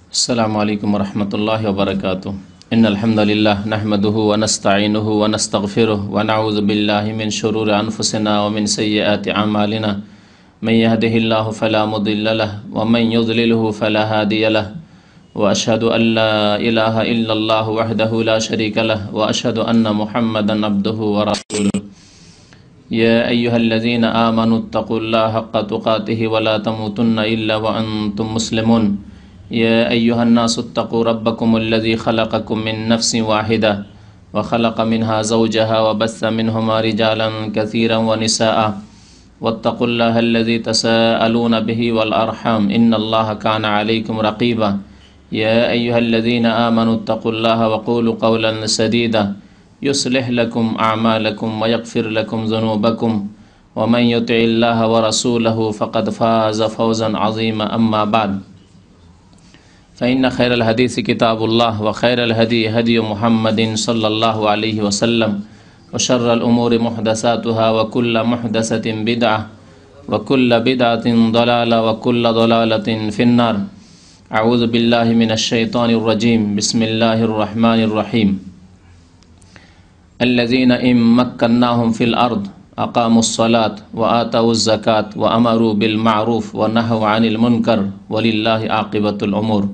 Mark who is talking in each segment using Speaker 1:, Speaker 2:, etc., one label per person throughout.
Speaker 1: अस्सलामु अलैकुम वरहमतुल्लाहि वबरकातुहू। इन्नल हम्दुलिल्लाह नहमदुहु व नस्तईनुहु व नस्तगफिरुहु व नऊज़ु बिल्लाहि मिन शुरूरि अनफुसिना व मिन सय्यिआति अमालिना। मन यहदिहिल्लाहु फला मुदिल्ल लहु व मन युद्लिलहु फला हादिय लहु व अशहदु अल्ला इलाहा इल्लल्लाहु वहदहु ला शरीका लहु व अशहदु अन्ना मुहम्मदन अब्दुहु व रसूलुहु। या अय्युहल्लज़ीना आमनुत्तक़ुल्लाहा हक़्क़ तुक़ातिहि व ला तमूतुन्ना इल्ला व अंतुम मुस्लिमून। या अय्युहन्नासुत्तक़ू रब्बकुमुल्लज़ी ख़लक़कुम मिन नफ़्सिन वाहिदा व ख़लक़ मिन्हा ज़ौजहा व बस्स मिन्हुमा रिजालन कसीरन व निसाअ वत्तक़ुल्लाहल्लज़ी तसाअलून बिही वल अरहम इन्नल्लाहा काना अलैकुम रक़ीबा। या अय्युहल्लज़ीना आमनुत्तक़ुल्लाहा व क़ूलू क़ौलन सदीदा युस्लिह लकुम अअमालकुम व यग़फ़िर लकुम ज़ुनूबकुम व मन युतिइल्लाहा व रसूलहु फ़क़द फ़ाज़ फ़ौज़न अज़ीमा। अम्मा बाद फ़इन्न खैरल हदीस किताबुल्लाह व खैरल हदी हदी मुहम्मदिन सल्लल्लाहु अलैहि वसल्लम व शर्रल उमूरि मुहदसातुहा व कुल्ल मुहदसतिन बिदअह व कुल्ल बिदअतिन दलाला व कुल्ल दलालतिन फिन्नार। अऊज़ु बिल्लाहि मिनश शैतानिर रजीम। बिस्मिल्लाहिर रहमानिर रहीम। अल्लज़ीना इम मक्कन्नाहुम फ़िल अर्द अक़ामुस्सलात व आतउज़ ज़कात व अमरू बिल मारूफ़ व नहव अनिल मुनकर वलिल्लाहि आक़िबतुल उमूर।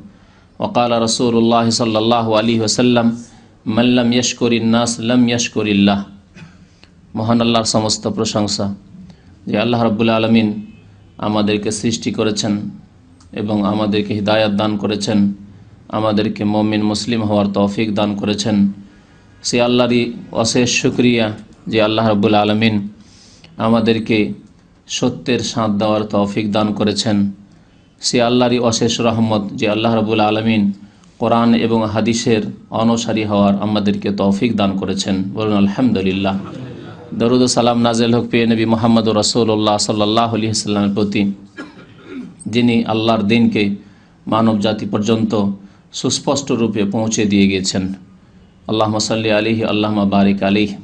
Speaker 1: वक़ाल रसूलुल्लाह सल्लल्लाहु अलैहि वसल्लम मन लम यशकुरिन नास लम यशकुरिल्लाह। মহান আল্লাহর সমস্ত প্রশংসা যে আল্লাহ রাব্বুল আলামিন আমাদেরকে সৃষ্টি করেছেন এবং আমাদেরকে হিদায়াত দান করেছেন, আমাদেরকে মুমিন মুসলিম হওয়ার তৌফিক দান করেছেন। সে আল্লাহরই অশেষ শুকরিয়া যে আল্লাহ রাব্বুল আলামিন আমাদেরকে সত্যের সাথ দেওয়ার তৌফিক দান করেছেন। সে আল্লাহরই অশেষ রহমত যে আল্লাহ রাব্বুল আলামিন কোরআন এবং হাদিসের অনুসারী হওয়ার আমাদেরকে তৌফিক দান করেছেন। বলুন আলহামদুলিল্লাহ। দরুদ ও সালাম নাজিল হোক প্রিয় নবী মুহাম্মদুর রাসূলুল্লাহ সাল্লাল্লাহু আলাইহি ওয়াসাল্লামের প্রতি, যিনি আল্লাহর দ্বীনকে মানব জাতি পর্যন্ত সুস্পষ্ট রূপে পৌঁছে দিয়ে গিয়েছেন। আল্লাহুম্মা সাল্লি আলাইহি আল্লাহুম্মা বারিক আলাইহি।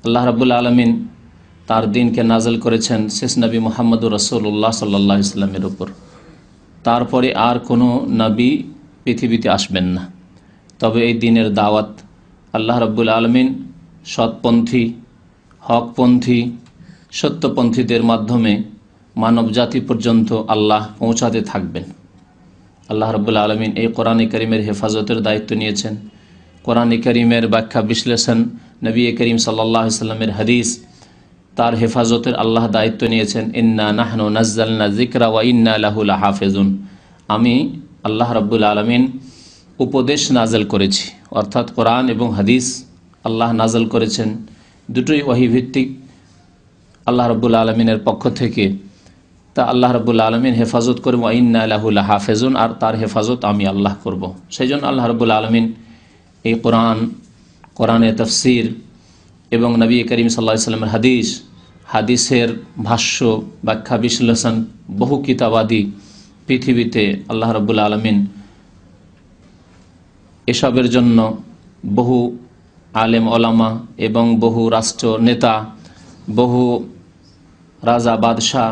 Speaker 1: আল্লাহ রাব্বুল আলামিন তার দ্বীনকে নাজিল করেছেন শেষ নবী মুহাম্মদুর রাসূলুল্লাহ সাল্লাল্লাহু আলাইহি ওয়াসাল্লামের উপর। তারপরে আর কোনো নবী পৃথিবীতে আসবেন না। তবে এই দ্বীনের দাওয়াত আল্লাহ রাব্বুল আলামিন সৎপন্থী, হকপন্থী, সত্যপন্থীদের মাধ্যমে মানব জাতি পর্যন্ত আল্লাহ পৌঁছাতে থাকবেন। আল্লাহ রাব্বুল আলামিন এই কোরআনে কারীমের হেফাজতের দায়িত্ব নিয়েছেন। কোরআনে কারীমের ব্যাখ্যা বিশ্লেষণ, নবী করিম সাল্লাল্লাহু আলাইহি ওয়াসাল্লামের হাদিস, তার হেফাজতের আল্লাহ দায়িত্ব নিয়েছেন। ইন্না নাহনু নাজ্জালনা যিকরা ওয়া ইন্না লাহু লাহাফিজুন। আমি আল্লাহ রাব্বুল আলামিন উপদেশ নাজেল করেছি, অর্থাৎ কোরআন এবং হাদিস আল্লাহ নাজেল করেছেন। দুটোই ওহীভিত্তিক আল্লাহ রাব্বুল আলামিনের পক্ষ থেকে। তা আল্লাহ রাব্বুল আলামিন হেফাজত করব, ওয়া ইন্না লাহু লাহাফিজুন, আর তার হেফাজত আমি আল্লাহ করব। সেই জন্য আল্লাহ রাব্বুল আলামিন এই কোরআনের তাফসীর এবং নবী করিম সাল্লাল্লাহু আলাইহি ওয়াসাল্লামের হাদিসের ভাষ্য, ব্যাখ্যা, বিশ্লেষণ, বহু কিতাবাদি পৃথিবীতে আল্লাহ রাব্বুল আলামিন এসবের জন্য বহু আলেম ওলামা এবং বহু রাষ্ট্র নেতা, বহু রাজা বাদশাহ,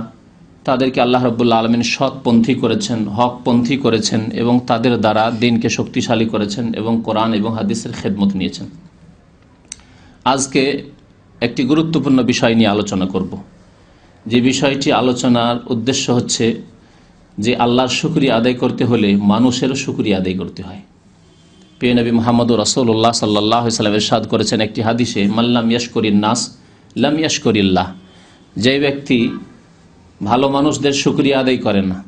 Speaker 1: তাদেরকে আল্লাহ রাব্বুল আলামিন সৎপন্থী করেছেন, হকপন্থী করেছেন এবং তাদের দ্বারা দ্বীনকে শক্তিশালী করেছেন এবং কোরআন এবং হাদিসের খেদমত নিয়েছেন। আজকে একটি গুরুত্বপূর্ণ বিষয় নিয়ে আলোচনা করব। যে বিষয়টি আলোচনার উদ্দেশ্য হচ্ছে যে আল্লাহর শুকরিয়া আদায় করতে হলে মানুষেরও শুকরিয়া আদায় করতে হয়। প্রিয় নবী মুহাম্মদুর রাসূলুল্লাহ সাল্লাল্লাহু আলাইহি ওয়াসাল্লাম ইরশাদ করেছেন একটি হাদিসে, মান লাম ইয়াশকুরিন নাস লাম ইয়াশকুরিল্লাহ। যে ব্যক্তি ভালো মানুষদের শুকরিয়া আদায় করেন না,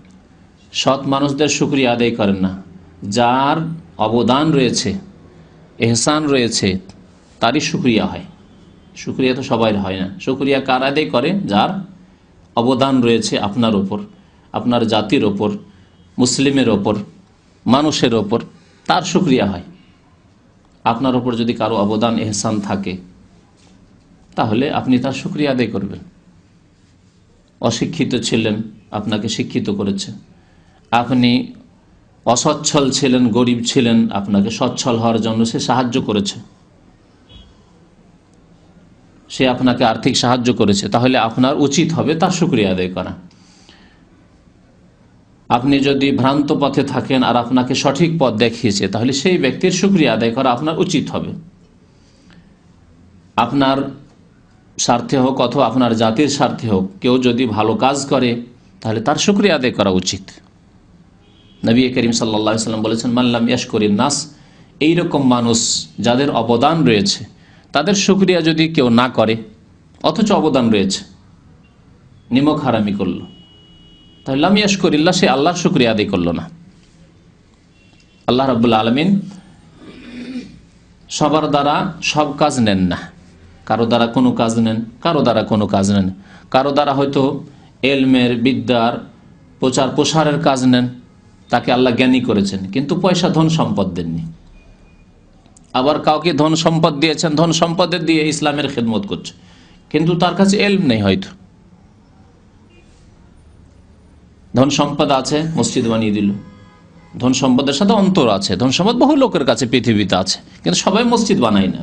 Speaker 1: সৎ মানুষদের শুকরিয়া আদায় করেন না, যার অবদান রয়েছে, এহসান রয়েছে, তারই শুকরিয়া হয়। শুকরিয়া তো সবাই হয় না। শুকরিয়া কার আদায় করে? যার অবদান রয়েছে আপনার ওপর, আপনার জাতির ওপর, মুসলিমের ওপর, মানুষের ওপর, তার শুকরিয়া হয়। আপনার ওপর যদি কারো অবদান এহসান থাকে তাহলে আপনি তার শুকরিয়া আদায় করবেন। অশিক্ষিত ছিলেন, আপনাকে শিক্ষিত করেছে। আপনি অসচ্ছল ছিলেন, গরিব ছিলেন, আপনাকে সচ্ছল হওয়ার জন্য সে সাহায্য করেছে, সে আপনাকে আর্থিক সাহায্য করেছে, তাহলে আপনার উচিত হবে তার শুকরিয়া আদায় করা। আপনি যদি ভ্রান্ত পথে থাকেন আর আপনাকে সঠিক পথ দেখিয়েছে, তাহলে সেই ব্যক্তির শুকরিয়া আদায় করা আপনার উচিত হবে। আপনার স্বার্থে হোক অথবা আপনার জাতির স্বার্থে হোক, কেউ যদি ভালো কাজ করে তাহলে তার শুকরিয়া আদায় করা উচিত। নবী করিম সাল্লাল্লাহু আলাইহি ওয়াসাল্লাম বলেছেন, মান লাম ইয়াশকুরিন নাস, এইরকম মানুষ যাদের অবদান রয়েছে তাদের শুকরিয়া যদি কেউ না করে, অথচ অবদান রয়েছে, নিমক হারামি করল, তাহলে লাম ইয়াশকুরিল্লাহ, সে আল্লাহর শুকরিয়া আদায় করল না। আল্লাহ রাব্বুল আলামিন সবার দ্বারা সব কাজ নেন না, কারো দ্বারা কোনো কাজ নেন, কারো দ্বারা কোনো কাজ নেন। কারো দ্বারা হয়তো এলমের, বিদ্যার প্রচার প্রসারের কাজ নেন, তাকে আল্লাহ জ্ঞানী করেছেন, কিন্তু পয়সা ধন সম্পদ দেননি। আবার কাউকে ধন সম্পদ দিয়েছেন, ধন সম্পদের দিয়ে ইসলামের খেদমত করছে, কিন্তু তার কাছে এলম নেই। হয়তো ধন সম্পদ আছে, মসজিদ বানিয়ে দিল, ধন সম্পদের সাথে অন্তর আছে, ধন সম্পদ বহু লোকের কাছে পৃথিবীতে আছে, কিন্তু সবাই মসজিদ বানায় না।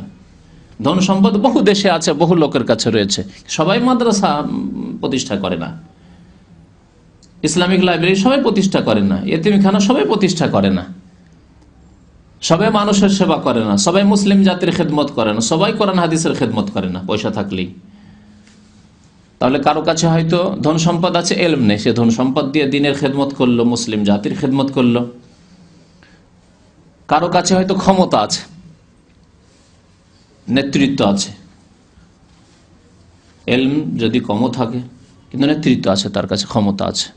Speaker 1: ধন সম্পদ বহু দেশে আছে, বহু লোকের কাছে রয়েছে, সবাই মাদ্রাসা প্রতিষ্ঠা করে না, ইসলামিক লাইব্রেরি সবাই প্রতিষ্ঠা করে না, এতিমখানা সবাই প্রতিষ্ঠা করে না, সবাই মানুষের সেবা করে না, সবাই মুসলিম জাতির খেদমত করে না, সবাই কোরআন হাদিসের খেদমত করে না পয়সা থাকলেই। তাহলে কারো কাছে হয়তো ধন সম্পদ আছে, এলম নেই, সে ধন সম্পদ দিয়ে দিনের খেদমত করলো, মুসলিম জাতির খেদমত করলো। কারো কাছে হয়তো ক্ষমতা আছে, নেতৃত্ব আছে, এলম যদি কমও থাকে কিন্তু নেতৃত্ব আছে, তার কাছে ক্ষমতা আছে।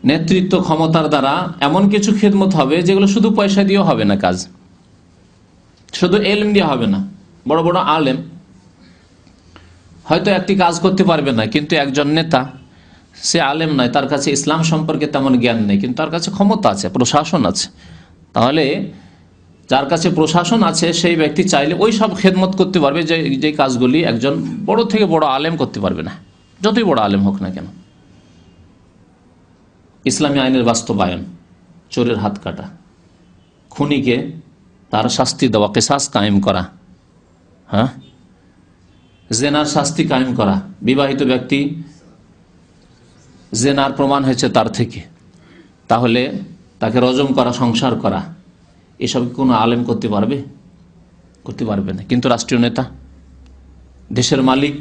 Speaker 1: নেতৃত্ব ক্ষমতার দ্বারা এমন কিছু খেদমত হবে যেগুলো শুধু পয়সা দিয়েও হবে না, কাজ শুধু এলম দিয়ে হবে না। বড় বড় আলেম হয়তো একটি কাজ করতে পারবে না, কিন্তু একজন নেতা, সে আলেম নয়, তার কাছে ইসলাম সম্পর্কে তেমন জ্ঞান নেই, কিন্তু তার কাছে ক্ষমতা আছে, প্রশাসন আছে। তাহলে যার কাছে প্রশাসন আছে সেই ব্যক্তি চাইলে ওই সব খেদমত করতে পারবে যে কাজগুলি একজন বড় থেকে বড় আলেম করতে পারবে না, যতই বড় আলেম হোক না কেন। ইসলামী আইনের বাস্তবায়ন, চোরের হাত কাটা, খুনিকে তার শাস্তি দেওয়া, কিসাস কায়েম করা, হ্যাঁ, জেনার শাস্তি কায়েম করা, বিবাহিত ব্যক্তি জেনার প্রমাণ হয়েছে তার থেকে, তাহলে তাকে রজম করা, সংসার করা, এসব কোনো আলেম করতে পারবে? করতে পারবে না। কিন্তু রাষ্ট্রীয় নেতা, দেশের মালিক,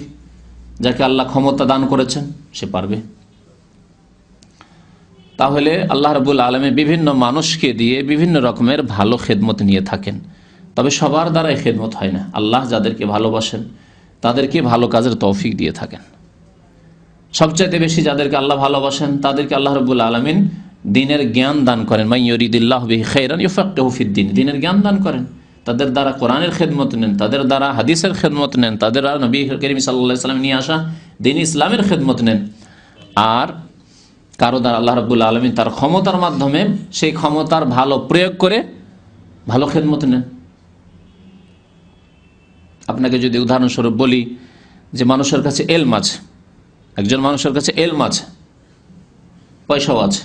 Speaker 1: যাকে আল্লাহ ক্ষমতা দান করেছেন, সে পারবে। তাহলে আল্লাহ রাব্বুল আলামিন বিভিন্ন মানুষকে দিয়ে বিভিন্ন রকমের ভালো খেদমত নিয়ে থাকেন, তবে সবার দ্বারা এই খেদমত হয় না। আল্লাহ যাদেরকে ভালোবাসেন তাদেরকে ভালো কাজের তৌফিক দিয়ে থাকেন। সবচাইতে বেশি যাদেরকে আল্লাহ ভালোবাসেন তাদেরকে আল্লাহ রাব্বুল আলামিন দ্বীনের জ্ঞান দান করেন। মান ইউরিদিল্লাহু বিহি খাইরান ইউফাক্কিহু ফিদ্দীন, দ্বীনের জ্ঞান দান করেন। তাদের দ্বারা কোরআনের খেদমত নেন, তাদের দ্বারা হাদিসের খেদমত নেন, তাদের দ্বারা নবী করিম সাল্লাল্লাহু আলাইহি ওয়াসাল্লাম নিয়ে আসা দ্বীন ইসলামের খেদমত নেন। আর কারো দ্বারা আল্লাহ রাব্বুল আলামিন তার ক্ষমতার মাধ্যমে সেই ক্ষমতার ভালো প্রয়োগ করে ভালো খেদমত নেন। আপনাকে যদি উদাহরণস্বরূপ বলি যে মানুষের কাছে এলম আছে, একজন মানুষের কাছে এলম আছে, পয়সাও আছে,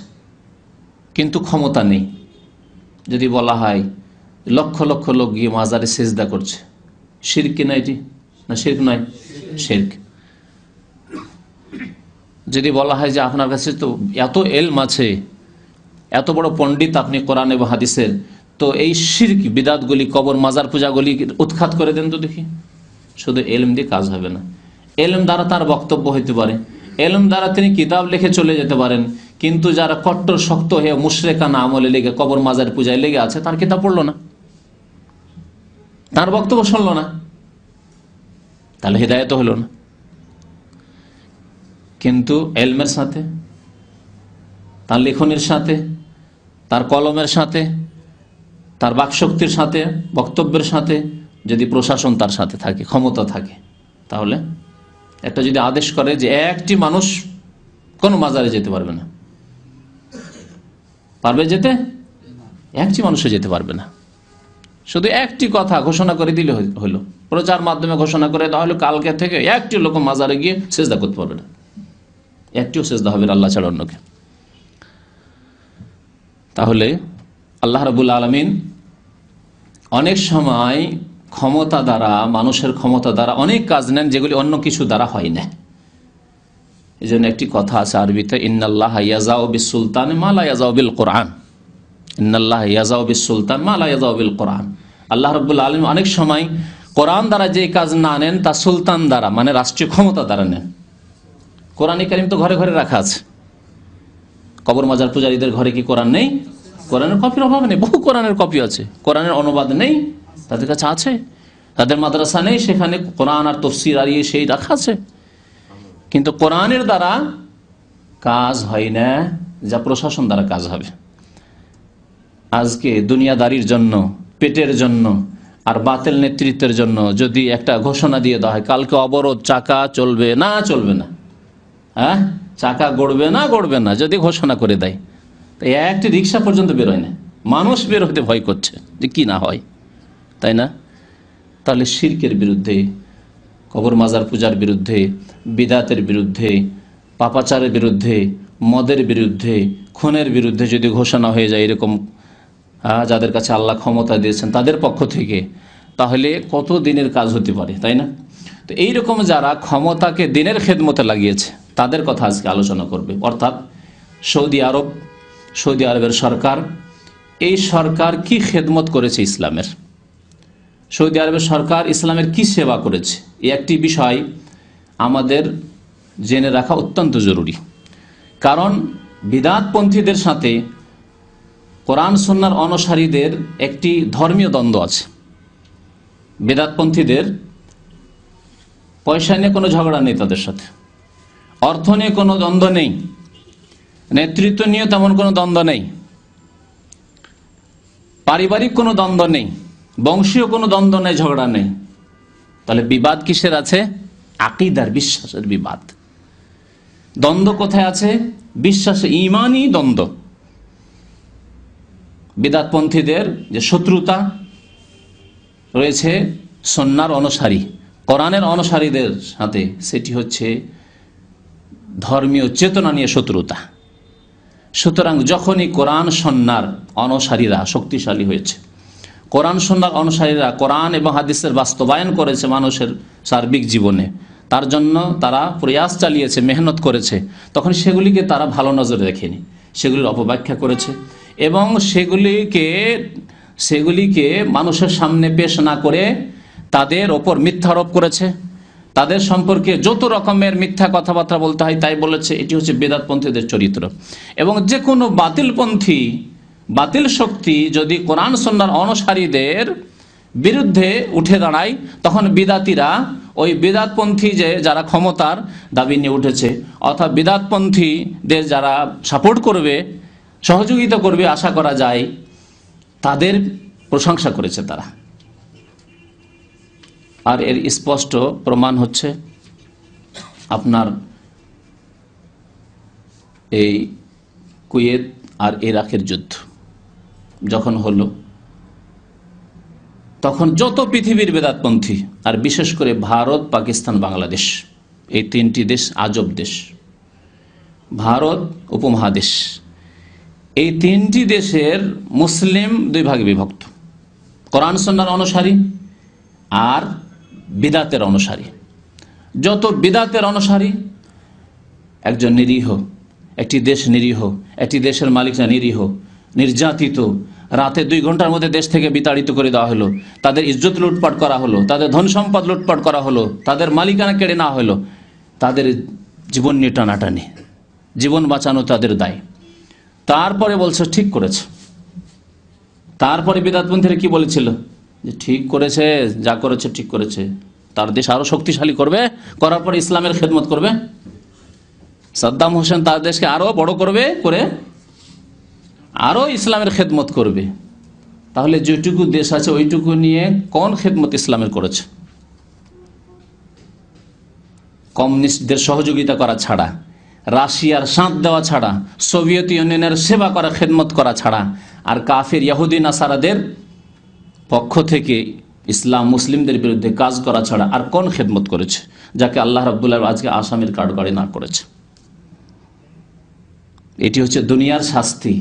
Speaker 1: কিন্তু ক্ষমতা নেই, যদি বলা হয় লক্ষ লক্ষ লোক গিয়ে মাজারে সেজদা করছে, শিরক কি না? এটি না শিরক নয়, শিরক। যদি বলা হয় যে আপনার কাছে তো এত এলম আছে, এত বড় পণ্ডিত আপনি কোরআন এবং হাদিসের, তো এই শিরক বিদাতগুলি, কবর মাজার পূজাগুলি উৎখাত করে দেন তো দেখি। শুধু এলম দিয়ে কাজ হবে না। এলম দ্বারা তার বক্তব্য হইতে পারে, এলম দ্বারা তিনি কিতাব লিখে চলে যেতে পারেন, কিন্তু যারা কট্টর শক্ত হয়ে মুশরিকানা আমলে লেগে কবর মাজার পূজায় লেগে আছে, তার কিতাব পড়লো না, তার বক্তব্য শুনলো না, তাহলে হিদায়াত হলো না। কিন্তু এলমের সাথে, তার লেখনের সাথে, তার কলমের সাথে, তার বাকশক্তির সাথে, বক্তব্যের সাথে যদি প্রশাসন তার সাথে থাকে, ক্ষমতা থাকে, তাহলে একটা যদি আদেশ করে যে একটি মানুষ কোন মাজারে যেতে পারবে না, পারবে যেতে? একটি মানুষও যেতে পারবে না। শুধু একটি কথা ঘোষণা করে দিলে হইল, প্রচার মাধ্যমে ঘোষণা করে তাহলে কালকে থেকে একটি লোক মাজারে গিয়ে সেজদা করতে পারবে না, একটিও সেজদা হবে না আল্লাহ ছাড়া অন্যকে। তাহলে আল্লাহ রাব্বুল আলামিন অনেক সময় ক্ষমতা দ্বারা, মানুষের ক্ষমতা দ্বারা অনেক কাজ নেন যেগুলি অন্য কিছু দ্বারা হয় না। এই জন্য একটি কথা আছে আরবিতে, ইন্নাল্লাহ ইয়াজাউ বিস সুলতান মা লা ইয়াজাউ বিল কোরআন। ইন্নাল্লাহ ইয়াজাউ বিস সুলতান মা লা ইয়াজাউ বিল কোরআন। আল্লাহ রাব্বুল আলামিন অনেক সময় কোরআন দ্বারা যে কাজ না নেন তা সুলতান দ্বারা, মানে রাষ্ট্রীয় ক্ষমতা দ্বারা নেন। কোরআন কারীম তো ঘরে ঘরে রাখা আছে। কবর মাজার পূজারীদের ঘরে কি কোরআন নেই? কোরআনের কপির অভাব নেই, বহু কোরআনের কপি আছে। কোরআনের অনুবাদ নেই, তাদের কাছে আছে। তাদের মাদ্রাসা নেই, সেখানে কোরআন আর তফসির আর সেই রাখা আছে। কিন্তু কোরআনের দ্বারা কাজ হয় না যা প্রশাসন দ্বারা কাজ হবে। আজকে দুনিয়াদারির জন্য, পেটের জন্য আর বাতিল নেতৃত্বের জন্য যদি একটা ঘোষণা দিয়ে দেওয়া হয় কালকে অবরোধ, চাকা চলবে না, চলবে না, হ্যাঁ চাকা গড়বে না যদি ঘোষণা করে দেয়, তো একটি রিক্সা পর্যন্ত বেরোয় না। মানুষ বের হতে ভয় করছে যে কি না হয়, তাই না? তাহলে শিরকের বিরুদ্ধে, কবর মাজার পূজার বিরুদ্ধে, বিদাতের বিরুদ্ধে, পাপাচারের বিরুদ্ধে, মদের বিরুদ্ধে, খুনের বিরুদ্ধে যদি ঘোষণা হয়ে যায় এরকম যাদের কাছে আল্লাহ ক্ষমতা দিয়েছেন তাদের পক্ষ থেকে, তাহলে কত দিনের কাজ হতে পারে, তাই না? তো এইরকম যারা ক্ষমতাকে দিনের খেদমতে লাগিয়েছে তাদের কথা আজকে আলোচনা করবে। অর্থাৎ সৌদি আরবের সরকার, এই সরকার কি খেদমত করেছে ইসলামের, সৌদি আরবের সরকার ইসলামের কি সেবা করেছে, এই একটি বিষয় আমাদের জেনে রাখা অত্যন্ত জরুরি। কারণ বিদাতপন্থীদের সাথে কোরআন সুন্নাহর অনুসারীদের একটি ধর্মীয় দ্বন্দ্ব আছে। বিদাতপন্থীদের পয়সা নিয়ে কোনো ঝগড়া নেই, তাদের সাথে অর্থ নিয়ে কোনো দ্বন্দ্ব নেই, নেতৃত্ব নিয়ে তেমন কোনো দ্বন্দ্ব নেই, পারিবারিক কোনো দ্বন্দ্ব নেই, বংশীয় কোনো দ্বন্দ্ব নেই, ঝগড়া নেই। তাহলে বিবাদ কিসের আছে? আকীদার, বিশ্বাসের বিবাদ। দ্বন্দ্ব কোথায় আছে? বিশ্বাসে, ঈমানি দ্বন্দ্ব। বিদাতপন্থীদের যে শত্রুতা রয়েছে সুন্নাহর অনুসারী, কোরআনের অনুসারীদের সাথে, সেটি হচ্ছে ধর্মীয় চেতনা নিয়ে শত্রুতা। সুতরাং যখনই কোরআন সুন্নাহর অনুসারীরা শক্তিশালী হয়েছে, কোরআন সুন্নাহর অনুসারীরা কোরআন এবং হাদিসের বাস্তবায়ন করেছে মানুষের সার্বিক জীবনে, তার জন্য তারা প্রয়াস চালিয়েছে, মেহনত করেছে, তখন সেগুলিকে তারা ভালো নজরে দেখেনি, সেগুলির অপব্যাখ্যা করেছে এবং সেগুলিকে মানুষের সামনে পেশ না করে তাদের ওপর মিথ্যারোপ করেছে, তাদের সম্পর্কে যত রকমের মিথ্যা কথাবার্তা বলতে হয় তাই বলেছে। এটি হচ্ছে বেদাতপন্থীদের চরিত্র। এবং যে কোনো বাতিলপন্থী, বাতিল শক্তি যদি কোরআন সুন্নাহর অনুসারীদের বিরুদ্ধে উঠে দাঁড়ায়, তখন বিদাতীরা ওই বিদাতপন্থী যারা ক্ষমতার দাবি নিয়ে উঠেছে, অর্থাৎ বিদাতপন্থীদের যারা সাপোর্ট করবে, সহযোগিতা করবে, আশা করা যায় তাদের প্রশংসা করেছে তারা। আর এর স্পষ্ট প্রমাণ হচ্ছে আপনার এই কুয়েত আর ইরাকের যুদ্ধ যখন হলো, তখন যত পৃথিবীর বেদাতপন্থী, আর বিশেষ করে ভারত, পাকিস্তান, বাংলাদেশ, এই তিনটি দেশ আজব দেশ, ভারত উপমহাদেশ, এই তিনটি দেশের মুসলিম দুই ভাগে বিভক্ত, কোরআন সুন্নাহর অনুসারী আর বিদাতের অনুসারী। যত বিদাতের অনুসারী, একজন নিরীহ, একটি দেশ নিরীহ, একটি দেশের মালিকরা নিরীহ, নির্যাতিত, রাতে 2 ঘন্টার মধ্যে দেশ থেকে বিতাড়িত করে দেওয়া হলো, তাদের ইজ্জত লুটপাট করা হলো, তাদের ধন সম্পদ লুটপাট করা হলো, তাদের মালিকানা কেড়ে নেওয়া হলো, তাদের জীবন নিয়ে টানাটানি, জীবন বাঁচানো তাদের দায়। তারপরে বলছে ঠিক করেছে। তারপরে বিদাতপন্থীরা কি বলেছিল? যে ঠিক করেছে, যা করেছে ঠিক করেছে, তার দেশ আরো শক্তিশালী করবে, করার পরে ইসলামের খেদমত করবে। সাদ্দাম হোসেন তার দেশকে আরো বড় করবে, করে আরো ইসলামের খেদমত করবে। তাহলে যেটুকু দেশ আছে ওইটুকু নিয়ে কোন খেদমত ইসলামের করেছে? কমিউনিস্টদের সহযোগিতা করা ছাড়া, রাশিয়ার সাথ দেওয়া ছাড়া, সোভিয়েত ইউনিয়নের সেবা করা, খেদমত করা ছাড়া, আর কাফির ইহুদি নাসারাদের পক্ষ থেকে ইসলাম মুসলিমদের বিরুদ্ধে কাজ করা ছাড়া আর কোন খেদমত করেছে যাকে আল্লাহ রাব্বুল আলামিন আজকে আসামির কাঠগড়ায় না করেছে? এটি হচ্ছে দুনিয়ার শাস্তি।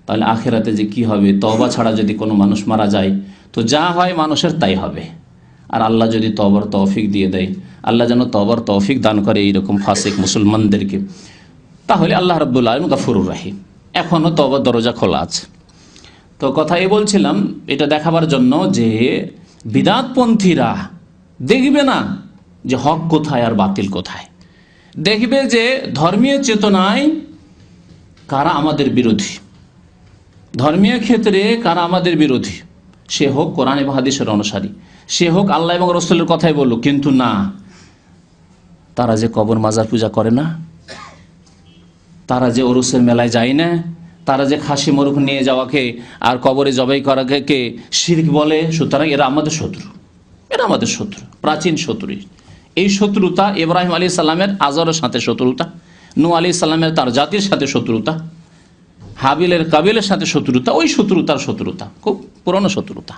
Speaker 1: তাহলে আখেরাতে যে কি হবে? তওবা ছাড়া যদি কোনো মানুষ মারা যায় তো যা হয় মানুষের তাই হবে। আর আল্লাহ যদি তওবার তৌফিক দিয়ে দেয়, আল্লাহ যেন তওবার তৌফিক দান করে এইরকম ফাসিক মুসলমানদেরকে। তাহলে আল্লাহ রাব্বুল আলামিন গফুরুর রহিম, এখনও তওবার দরজা খোলা আছে। তো কথা এই বলছিলাম এটা দেখাবার জন্য যে বিদআতপন্থীরা দেখবে না যে হক কোথায় আর বাতিল কোথায়, দেখবে যে ধর্মীয় চেতনায় কারা আমাদের বিরোধী, ধর্মীয় ক্ষেত্রে কারা আমাদের বিরোধী, সে হোক কোরআন এবং হাদিসের অনুসারী, সে হোক আল্লাহ এবং রাসূলের কথাই বলুক, কিন্তু না, তারা যে কবর মাজার পূজা করে না, তারা যে ওরসের মেলায় যায় না, তারা যে খাসি মোরগ নিয়ে যাওয়াকে আর কবরে জবাই করাকে শিরক বলে, সুতরাং এরা আমাদের শত্রু, এরা আমাদের শত্রু, প্রাচীন শত্রু। এই শত্রুতা ইব্রাহিম আলাইহিস সালামের আজরের সাথে শত্রুতা, নূহ আলাইহিস সালামের তার জাতির সাথে শত্রুতা, হাবিলের কাবিলের সাথে শত্রুতা, ওই শত্রুতার শত্রুতা, খুব পুরনো শত্রুতা।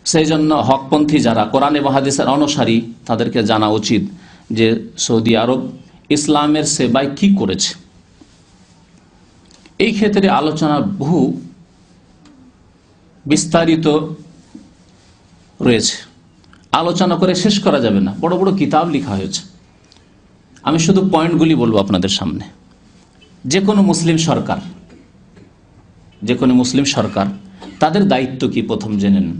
Speaker 1: সেই জন্য হকপন্থী যারা কোরআন এবং হাদিসের অনুসারী তাদেরকে জানা উচিত যে সৌদি আরব ইসলামের সেবায় কি করেছে। এই ক্ষেত্রে আলোচনা বহু বিস্তারিত রয়েছে, আলোচনা করে শেষ করা যাবে না, বড় বড় কিতাব লেখা হয়েছে। আমি শুধু পয়েন্টগুলি বলবো আপনাদের সামনে। যে কোনো মুসলিম সরকার তাদের দায়িত্ব কি প্রথম জেনে নেন।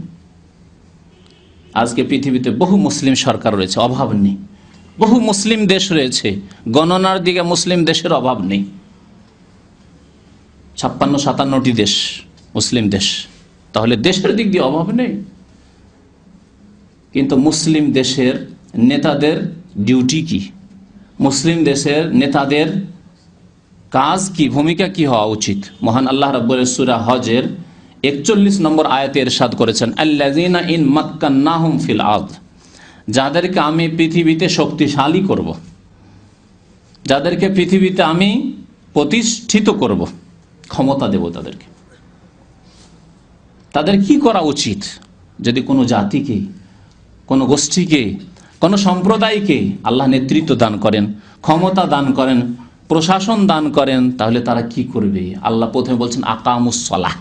Speaker 1: আজকে পৃথিবীতে বহু মুসলিম সরকার রয়েছে, অভাব নেই, বহু মুসলিম দেশ রয়েছে, গণনার দিকে মুসলিম দেশের অভাব নেই, 56-57টি দেশ মুসলিম দেশ, তাহলে দেশের দিক দিয়ে অভাব নেই। কিন্তু মুসলিম দেশের নেতাদের ডিউটি কি, মুসলিম দেশের নেতাদের কাজ কি, ভূমিকা কি হওয়া উচিত। মহান আল্লাহ রাব্বুল সূরা হজের 41 নম্বর আয়াতে ইরশাদ করেছেন, আল্লাযীনা ইন মাক্কান্নাহুম ফিল আরদ, যাদেরকে আমি পৃথিবীতে শক্তিশালী করব, যাদেরকে পৃথিবীতে আমি প্রতিষ্ঠিত করব, ক্ষমতা দেব তাদেরকে, তাদের কি করা উচিত। যদি কোনো জাতিকে, কোনো গোষ্ঠীকে, কোনো সম্প্রদায়কে আল্লাহ নেতৃত্ব দান করেন, ক্ষমতা দান করেন, প্রশাসন দান করেন, তাহলে তারা কি করবে। আল্লাহ প্রথমে বলছেন আকামুস সালাহ,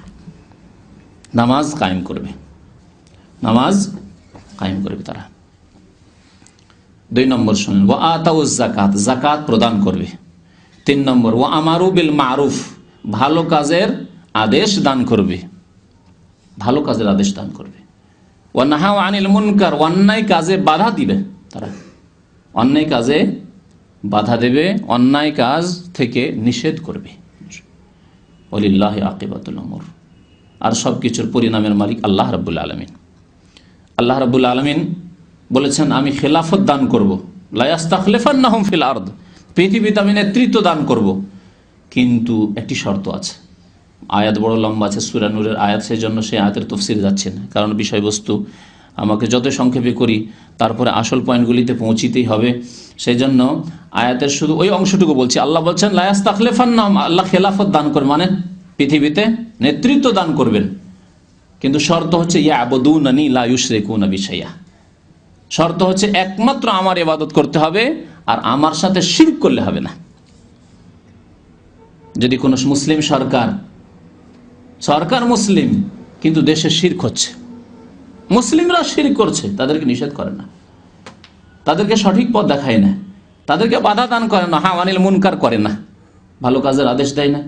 Speaker 1: নামাজ কায়েম করবে, নামাজ কায়েম করবে তারা। 2 নম্বর শুনেন, ওয়া আতাউজ যাকাত, যাকাত প্রদান করবে। 3 নম্বর, ওয়া আমারু বিল মারুফ, ভালো কাজের আদেশ দান করবে, ভালো কাজের আদেশ দান করবে। ওয়া নাহাউ আনিল মুনকার, অন্যায় কাজে বাধা দিবে তারা, অন্যায় কাজে বাধা দেবে, অন্যায় কাজ থেকে নিষেধ করবে। ওয়ালিল্লাহি আকিবাতুল উমুর, আর সব কিছুর পরিণামের মালিক আল্লাহ রাব্বুল আলামিন। আল্লাহ রাব্বুল আলামিন বলেছেন আমি খেলাফত দান করব, লা ইস্তাখলিফান্নাহুম ফিল আরদ, পৃথিবীতে আমি নেতৃত্ব দান করব, কিন্তু একটি শর্ত আছে। আয়াত বড় লম্বা আছে, সূরা নূরের আয়াত, সেই জন্য সেই আয়াতের তাফসীর যাচ্ছে না, কারণ বিষয়বস্তু আমাকে যত সংক্ষেপে করি তারপরে আসল পয়েন্টগুলিতে পৌঁছিতেই হবে। সেই জন্য আয়াতের শুধু ওই অংশটুকু বলছি। আল্লাহ বলছেন লা ইস্তাখলিফান্নাহুম, আল্লাহ খেলাফত দান করবেন, মানে পৃথিবীতে নেতৃত্ব দান করবেন, কিন্তু শর্ত হচ্ছে ইয়াবুদুনানি লা ইউশরিকুনা বি শাইআ, শর্ত হচ্ছে একমাত্র আমার ইবাদত করতে হবে আর আমার সাথে শিরক করলে হবে না। যদি কোনো মুসলিম সরকার মুসলিম কিন্তু দেশে শিরক হচ্ছে, মুসলিমরা শিরক করছে, তাদেরকে নিষেধ করে না, তাদেরকে সঠিক পথ দেখায় না, তাদেরকে বাধা দান করে না, হা আনিল মুনকার করে না, ভালো কাজের আদেশ দেয় না,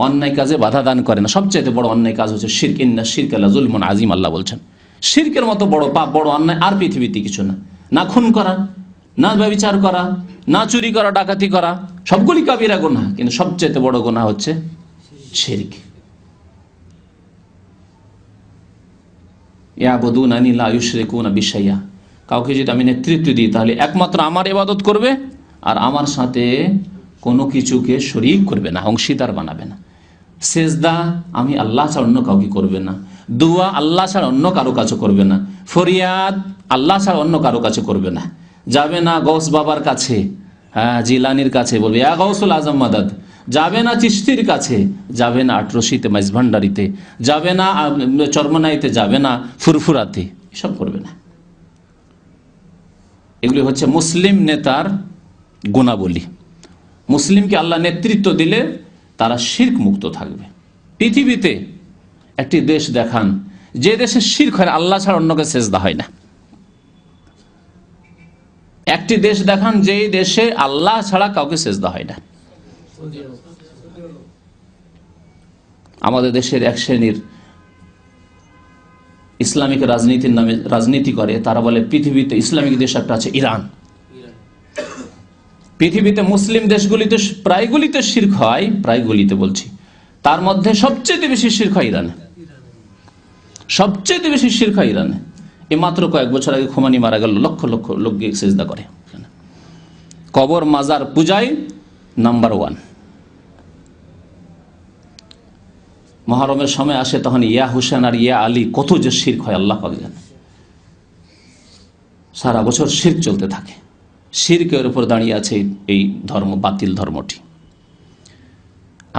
Speaker 1: অন্যায় কাজে বাধা দান করে না। সবচেয়ে বড় অন্যায় কাজ হচ্ছে শিরক, ইন্না শিরকা লাযুলমুন আযীম, আল্লাহ বলছেন শিরকের মতো বড় পাপ, বড় অন্যায় আর পৃথিবীতে কিছু না। না খুন করা, না ব্যভিচার করা, না চুরি করা, ডাকাতি করা, সবগুলি কাবিরা গুনাহ, কিন্তু সবচেয়ে বড় গুনাহ হচ্ছে শিরক। ইয়াবুদুনানি লা ইউশরিকুনা বি শাইআ, কাউকে যদি আমি নেতৃত্ব দিই তাহলে একমাত্র আমার ইবাদত করবে আর আমার সাথে কোনো কিছুকে শরীক করবে না, অংশীদার বানাবে না। সেজদা আমি আল্লাহ ছাড়া অন্য কাউকে করবে না, দোয়া আল্লাহ ছাড়া অন্য কারো কাছে করবে না, ফরিয়াদ আল্লাহ ছাড়া অন্য কারো কাছে করবে না, যাবে না গৌস বাবার কাছে, হ্যাঁ জিলানির কাছে, বলবে ইয়া গৌসুল আজম মাদাদ, যাবে না চিশতির কাছে, যাবে না আটরশিতে মাইজভান্ডারিতে, যাবে না চরমনাইতে, যাবে না ফুরফুরাতে, এসব করবে না। এগুলি হচ্ছে মুসলিম নেতার গুণাবলী। মুসলিমকে আল্লাহ নেতৃত্ব দিলে তারা শিরক মুক্ত থাকবে। পৃথিবীতে একটি দেশ দেখান যে দেশে শিরক হয়, আল্লাহ ছাড়া অন্যকে সেজদা হয় না, একটি দেশ দেখান যেই দেশে আল্লাহ ছাড়া কাউকে সেজদা হয় না। আমাদের দেশের এক শ্রেণীর ইসলামিক রাজনীতির নামে রাজনীতি করে, তারা বলে পৃথিবীতে ইসলামিক দেশ একটা আছে ইরান। পৃথিবীতে মুসলিম দেশগুলিতে প্রায়গুলিতে শিরক হয়, প্রায়গুলিতে বলছি, তার মধ্যে সবচেয়ে বেশি শিরক হয় ইরানে। সবচেয়ে বেশি শিরক হয় ইরানে। এই মাত্র কয়েক বছর আগে খোমানি মারা গেল, লক্ষ লক্ষ লোক গিয়ে সেজদা করে। কবর মাজার পূজায় নাম্বার 1। মুহররমের সময় আসে, তখন ইয়া হুসেন আর ইয়া আলী কত যে শিরক হয় আল্লাহ পাক জানে। সারা বছর শিরক চলতে থাকে। শিরকের উপর দাঁড়িয়ে আছে এই ধর্ম, বাতিল ধর্মটি।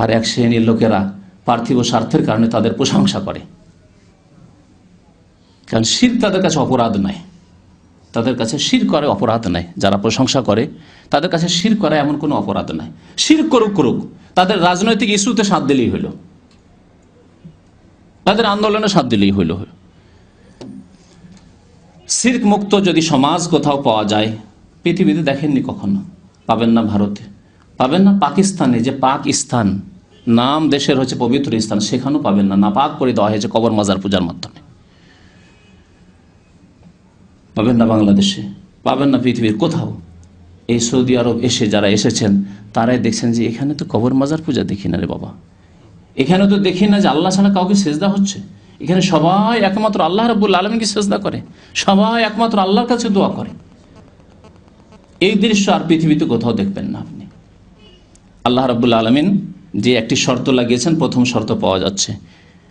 Speaker 1: আর এক শ্রেণীর লোকেরা পার্থিব স্বার্থের কারণে তাদের প্রশংসা করে, কারণ শিরক তাদের কাছে অপরাধ নয়। তাদের কাছে শিরক করে অপরাধ নাই। যারা প্রশংসা করে তাদের কাছে শিরক করা এমন কোনো অপরাধ নাই। শিরক করুক করুক, তাদের রাজনৈতিক ইস্যুতে সাথ দিলেই হইল, তাদের আন্দোলনে সাথ দিলেই হইল। শিরক মুক্ত যদি সমাজ কোথাও পাওয়া যায়, পৃথিবীতে দেখেননি কখনো, পাবেন না ভারতে, পাবেন না পাকিস্তানে, যে পাক স্থান নাম দেশের হচ্ছে পবিত্র স্থান, সেখানেও পাবেন না, নাপাক করে দেওয়া হয়েছে কবর মাজার পূজার মাধ্যমে। পাবেন না বাংলাদেশে, পাবেন না পৃথিবীর কোথাও। এই সৌদি আরব এসে যারা এসেছেন তারাই দেখছেন যে এখানে তো কবর মাজার পূজা দেখি না রে বাবা, এখানে তো দেখি না যে আল্লাহ ছাড়া কাউকে সেজদা হচ্ছে। এখানে সবাই একমাত্র আল্লাহ রাব্বুল আলামিনকে সেজদা করে, সবাই একমাত্র আল্লাহর কাছে দোয়া করে। এই দৃশ্য আর পৃথিবীতে কোথাও দেখবেন না আপনি। আল্লাহ রাব্বুল আলামিন যে একটি শর্ত লাগিয়েছেন, প্রথম শর্ত পাওয়া যাচ্ছে।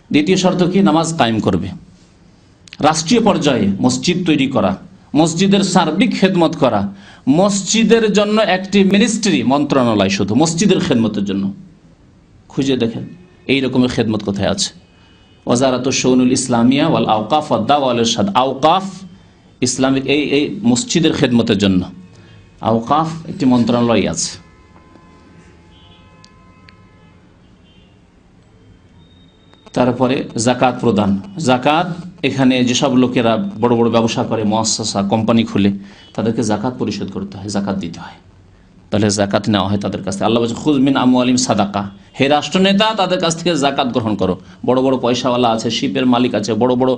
Speaker 1: দ্বিতীয় শর্ত কি? নামাজ কায়েম করবে। রাষ্ট্রীয় পর্যায়ে মসজিদ তৈরি করা, মসজিদের সার্বিক খেদমত করা, মসজিদের জন্য একটি মিনিস্ট্রি, মন্ত্রণালয় শুধু মসজিদের খেদমতের জন্য। খুঁজে দেখেন এই রকমের খেদমত কোথায় আছে। ওয়াজারাতুশ শুউনুল ইসলামিয়া ওয়াল আওকাফ ওয়াদ দাওয়া ওয়াল ইরশাদ, আওকাফ ইসলামিক এই মসজিদের খেদমতের জন্য আওকাফ একটি মন্ত্রণালয় আছে। তারপরে জাকাত প্রদান। জাকাত এখানে যেসব লোকেরা বড় বড় ব্যবসা করে, মুআসসাসা কোম্পানি খুলে, তাদেরকে জাকাত পরিশোধ করতে হয়, জাকাত দিতে হয়, তাহলে জাকাত নেওয়া হয় তাদের কাছ থেকে। আল্লাহ বলছে খুয মিন আমওয়ালিহিম সাদাকা, হে রাষ্ট্রনেতা তাদের কাছ থেকে জাকাত গ্রহণ করো। বড় বড় পয়সাওয়ালা আছে, শিপের মালিক আছে, বড় বড়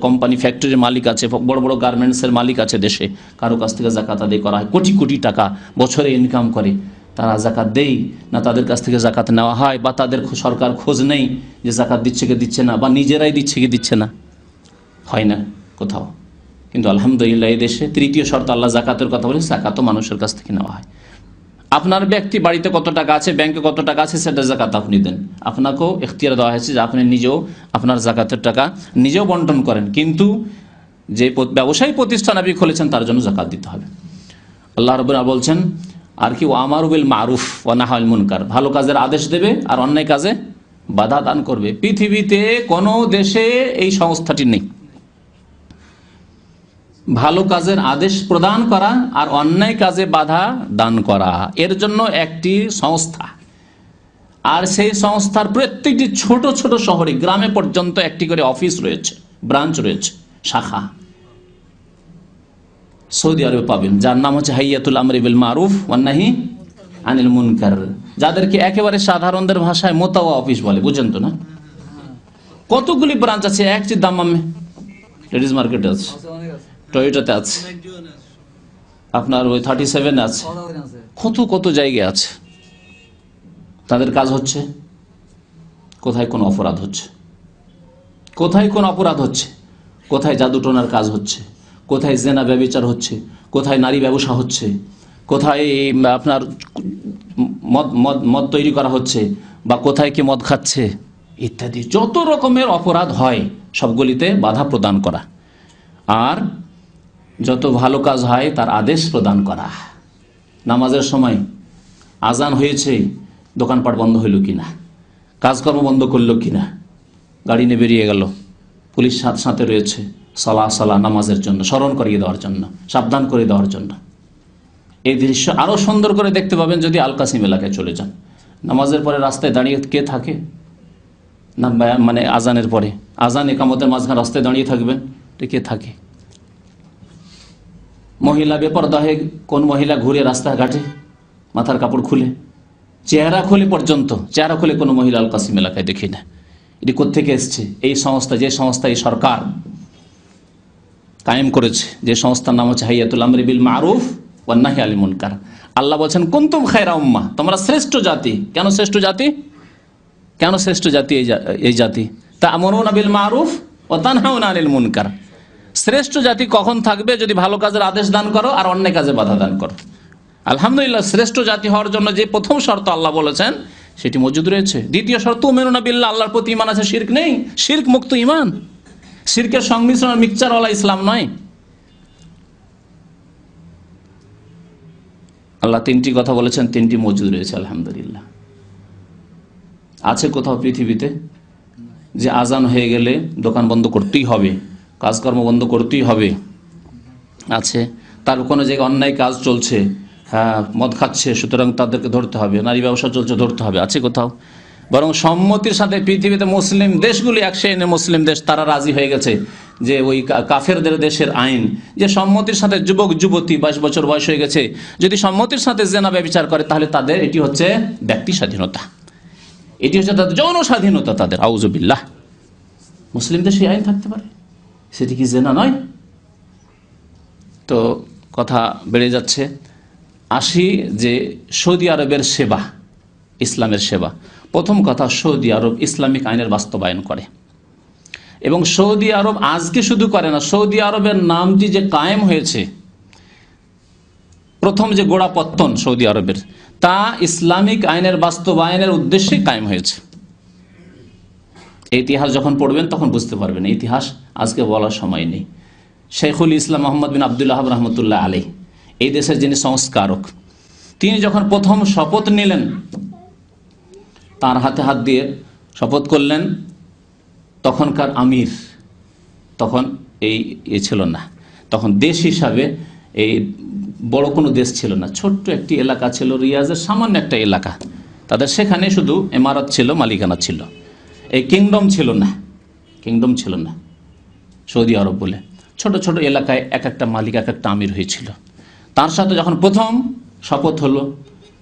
Speaker 1: কোম্পানি ফ্যাক্টরির মালিক আছে, বড় বড় গার্মেন্টসের মালিক আছে দেশে, কারো কাছ থেকে জাকাত আদায় করা হয়। কোটি কোটি টাকা বছরে ইনকাম করে, তারা জাকাত দেই না, তাদের কাছ থেকে জাকাত নেওয়া হয়, বা তাদের সরকার খোঁজ নেই যে জাকাত দিচ্ছে কি দিচ্ছে না, বা নিজেরাই দিচ্ছে কি দিচ্ছে না, হয় না কোথাও। কিন্তু আলহামদুলিল্লাহ এই দেশে তৃতীয় শর্ত আল্লাহ জাকাতের কথা বলে, জাকাতও মানুষের কাছ থেকে নেওয়া হয়। আপনার ব্যক্তি বাড়িতে কত টাকা আছে, ব্যাংকে কত টাকা আছে, সেটা জাকাত আপনি দেন। আপনাকেও এখতিয়ার দেওয়া হয়েছে যে আপনি নিজেও আপনার জাকাতের টাকা নিজেও বন্টন করেন, কিন্তু যে ব্যবসায়ী প্রতিষ্ঠান আপনি খুলেছেন তার জন্য জাকাত দিতে হবে। আল্লাহ রাব্বুল আলামিন বলছেন আর কি, ওয়া আমারু বিল মারুফ ওয়া নাহা আনিল মুনকার, ভালো কাজের আদেশ দেবে আর অন্যায় কাজে বাধা দান করবে। পৃথিবীতে কোনো দেশে এই সংস্থাটি নেই, ভালো কাজের আদেশ প্রদান করা আর অন্যায় কাজে বাধা দান করা, এর জন্য একটি সংস্থা। আর সেই সংস্থার প্রত্যেকটি ছোট ছোট শহরে, গ্রামে পর্যন্ত একটি করে অফিস রয়েছে, ব্রাঞ্চ রয়েছে, শাখা। সৌদি আরবে পাবেন, যার নাম হচ্ছে হাইয়াতুল আমরি বিল মারুফ ওয়ান নাহি আনিল মুনকার, যাদেরকে একেবারে সাধারণদের ভাষায় মোতাওয়া অফিস বলে, বুঝেন তো না? কতগুলি ব্রাঞ্চ আছে, একটি দামামে লেডিস মার্কেটে আছে, টয়োটাতে আছে, আপনার ওই 37 আছে, কত কত জায়গায় আছে। তাদের কাজ হচ্ছে কোথায় কোন অপরাধ হচ্ছে, কোথায় কোন অপরাধ হচ্ছে, কোথায় জাদুটোনার কাজ হচ্ছে, কোথায় জেনা ব্যভিচার হচ্ছে, কোথায় নারী ব্যবসা হচ্ছে, কোথায় আপনার মদ মদ মদ তৈরি করা হচ্ছে, বা কোথায় কি মদ খাচ্ছে ইত্যাদি। যত রকমের অপরাধ হয় সবগুলিতে বাধা প্রদান করা, আর যত ভালো কাজ হয় তার আদেশ প্রদান করা। নামাজের সময় আজান হয়েছে, দোকানপাট বন্ধ হইল কিনা, কাজকর্ম বন্ধ করলো কিনা, গাড়ি নিয়ে বেরিয়ে গেল, পুলিশ সাথে সাথে রয়েছে, সালা নামাজের জন্য স্মরণ করিয়ে দেওয়ার জন্য, সাবধান করে দেওয়ার জন্য। এই দৃশ্য আরও সুন্দর করে দেখতে পাবেন যদি আল কাসিম এলাকায় চলে যান। নামাজের পরে রাস্তায় দাঁড়িয়ে কে থাকে না, মানে আজানের পরে, আজান একামতের মাঝখানে রাস্তায় দাঁড়িয়ে থাকবেন, কে থাকে? মহিলা বেপরদা হয়ে কোন মহিলা ঘুরে রাস্তাঘাটে মাথার কাপড় খুলে, চেহারা খুলে পর্যন্ত, চেহারা খুলে কোনো মহিলা আল কাসিম এলাকায় দেখি না। এটি কোত্থেকে এসছে? এই সংস্থা, যে সংস্থা এই সরকার কায়েম করেছে, যে সংস্থার নাম হচ্ছে হাইয়াতুল আমরি বিল মারুফ ওয়ান নাহি আনিল মুনকার। আল্লাহ বলছেন কুনতুম খায়রা উম্মাহ, তোমরা শ্রেষ্ঠ জাতি। কেন শ্রেষ্ঠ জাতি? কেন শ্রেষ্ঠ জাতি এই জাতি? তা'মুরুনা বিল মারুফ ওয়া তানহাউনা আনিল মুনকার। শ্রেষ্ঠ জাতি কখন থাকবে? যদি ভালো কাজের আদেশ দান করো আর অন্যায় কাজে বাধা দান করো। আলহামদুলিল্লাহ, শ্রেষ্ঠ জাতি হওয়ার জন্য যে প্রথম শর্ত আল্লাহ বলেছেন সেটি মজুদ রয়েছে। দ্বিতীয় শর্ত তু'মিনুনা বিল্লাহ, আল্লাহর প্রতি ঈমান আছে, শিরক নেই। শিরক মুক্ত ঈমান, শিরকের সংমিশ্রণ মিক্সচারওয়ালা ইসলাম নয়। আল্লাহ তিনটি কথা বলেছেন, তিনটি মজুদ রয়েছে আলহামদুলিল্লাহ। আছে কোথাও পৃথিবীতে যে আজান হয়ে গেলে দোকান বন্ধ করতেই হবে, কাজকর্ম বন্ধ করতেই হবে? আছে। তার কোনো জায়গায় অন্যায় কাজ চলছে, হ্যাঁ মদ খাচ্ছে সুতরাং তাদেরকে ধরতে হবে, নারী ব্যবসা চলছে ধরতে হবে, আছে কোথাও? বরং সম্মতির সাথে পৃথিবীতে মুসলিম দেশগুলি, এক শ্রেণীর মুসলিম দেশ, তারা রাজি হয়ে গেছে যে ওই কাফেরদের দেশের আইন, যে সম্মতির সাথে যুবক যুবতী 22 বছর বয়স হয়ে গেছে যদি সম্মতির সাথে জেনা ব্যভিচার করে তাহলে তাদের এটি হচ্ছে ব্যক্তি স্বাধীনতা, এটি হচ্ছে তাদের যৌন স্বাধীনতা তাদের। আউযুবিল্লাহ, মুসলিম দেশে আইন থাকতে পারে? সেটি কি জেনা নয়? তো কথা বেড়ে যাচ্ছে। আসি যে সৌদি আরবের সেবা, ইসলামের সেবা। প্রথম কথা, সৌদি আরব ইসলামিক আইনের বাস্তবায়ন করে এবং সৌদি আরব আজকে শুধু করে না, সৌদি আরবের নামটি যে কায়েম হয়েছে, প্রথম যে গোড়াপত্তন সৌদি আরবের, তা ইসলামিক আইনের বাস্তবায়নের উদ্দেশ্যে কায়েম হয়েছে। ইতিহাস যখন পড়বেন তখন বুঝতে পারবেন, ইতিহাস আজকে বলার সময় নেই। শেখুল ইসলাম মোহাম্মদ বিন আবদুল্লাহ রহমতুল্লাহ আলী, এই দেশের যিনি সংস্কারক, তিনি যখন প্রথম শপথ নিলেন, তার হাতে হাত দিয়ে শপথ করলেন, তখনকার আমির, তখন এই ছিল না, তখন দেশ হিসাবে এই বড় কোনো দেশ ছিল না, ছোট্ট একটি এলাকা ছিল, রিয়াজের সামান্য একটা এলাকা, তাদের সেখানে শুধু ইমারত ছিল, মালিকানা ছিল, এই কিংডম ছিল না, কিংডম ছিল না সৌদি আরব বলে। ছোট ছোট এলাকায় এক একটা মালিক, এক একটা আমির হয়েছিল। তার সাথে যখন প্রথম শপথ হলো,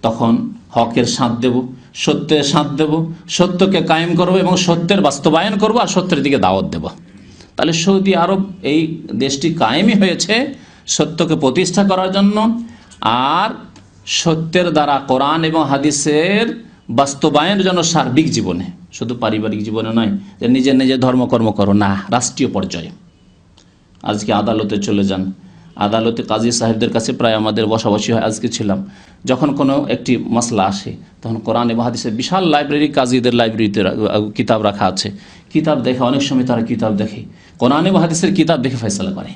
Speaker 1: তখন হকের সাথ দেব, সত্যের সাথ দেব, সত্যকে কায়েম করব এবং সত্যের বাস্তবায়ন করব আর সত্যের দিকে দাওয়াত দেব। তাহলে সৌদি আরব এই দেশটি কায়েমই হয়েছে সত্যকে প্রতিষ্ঠা করার জন্য, আর সত্যের দ্বারা কোরআন এবং হাদিসের বাস্তবায়নের জন্য সার্বিক জীবনে, শুধু পারিবারিক জীবনে নয় যে নিজের নিজের ধর্মকর্ম করো, না, রাষ্ট্রীয় পর্যায়ে। আজকে আদালতে চলে যান, আদালতে কাজী সাহেবদের কাছে প্রায় আমাদের বসাবসি হয়। আজকে ছিলাম, যখন কোনো একটি মাসলা আসে তখন কোরআন এবং হাদিসের বিশাল লাইব্রেরি, কাজীদের লাইব্রেরিতে কিতাব রাখা আছে, কিতাব দেখে, অনেক সময় তারা কিতাব দেখে, কোরআন এবং হাদিসের কিতাব দেখে ফয়সালা করে।